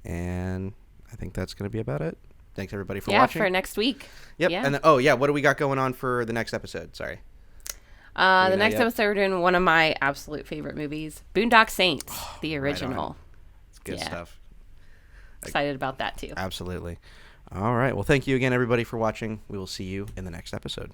And I think that's going to be about it. Thanks, everybody, for watching. Yeah, for next week. Yep. Yeah. And then, what do we got going on for the next episode? Sorry. The next episode, we're doing one of my absolute favorite movies, Boondock Saints, the original. Right, it's good stuff. Excited about that, too. Absolutely. All right. Well, thank you again, everybody, for watching. We will see you in the next episode.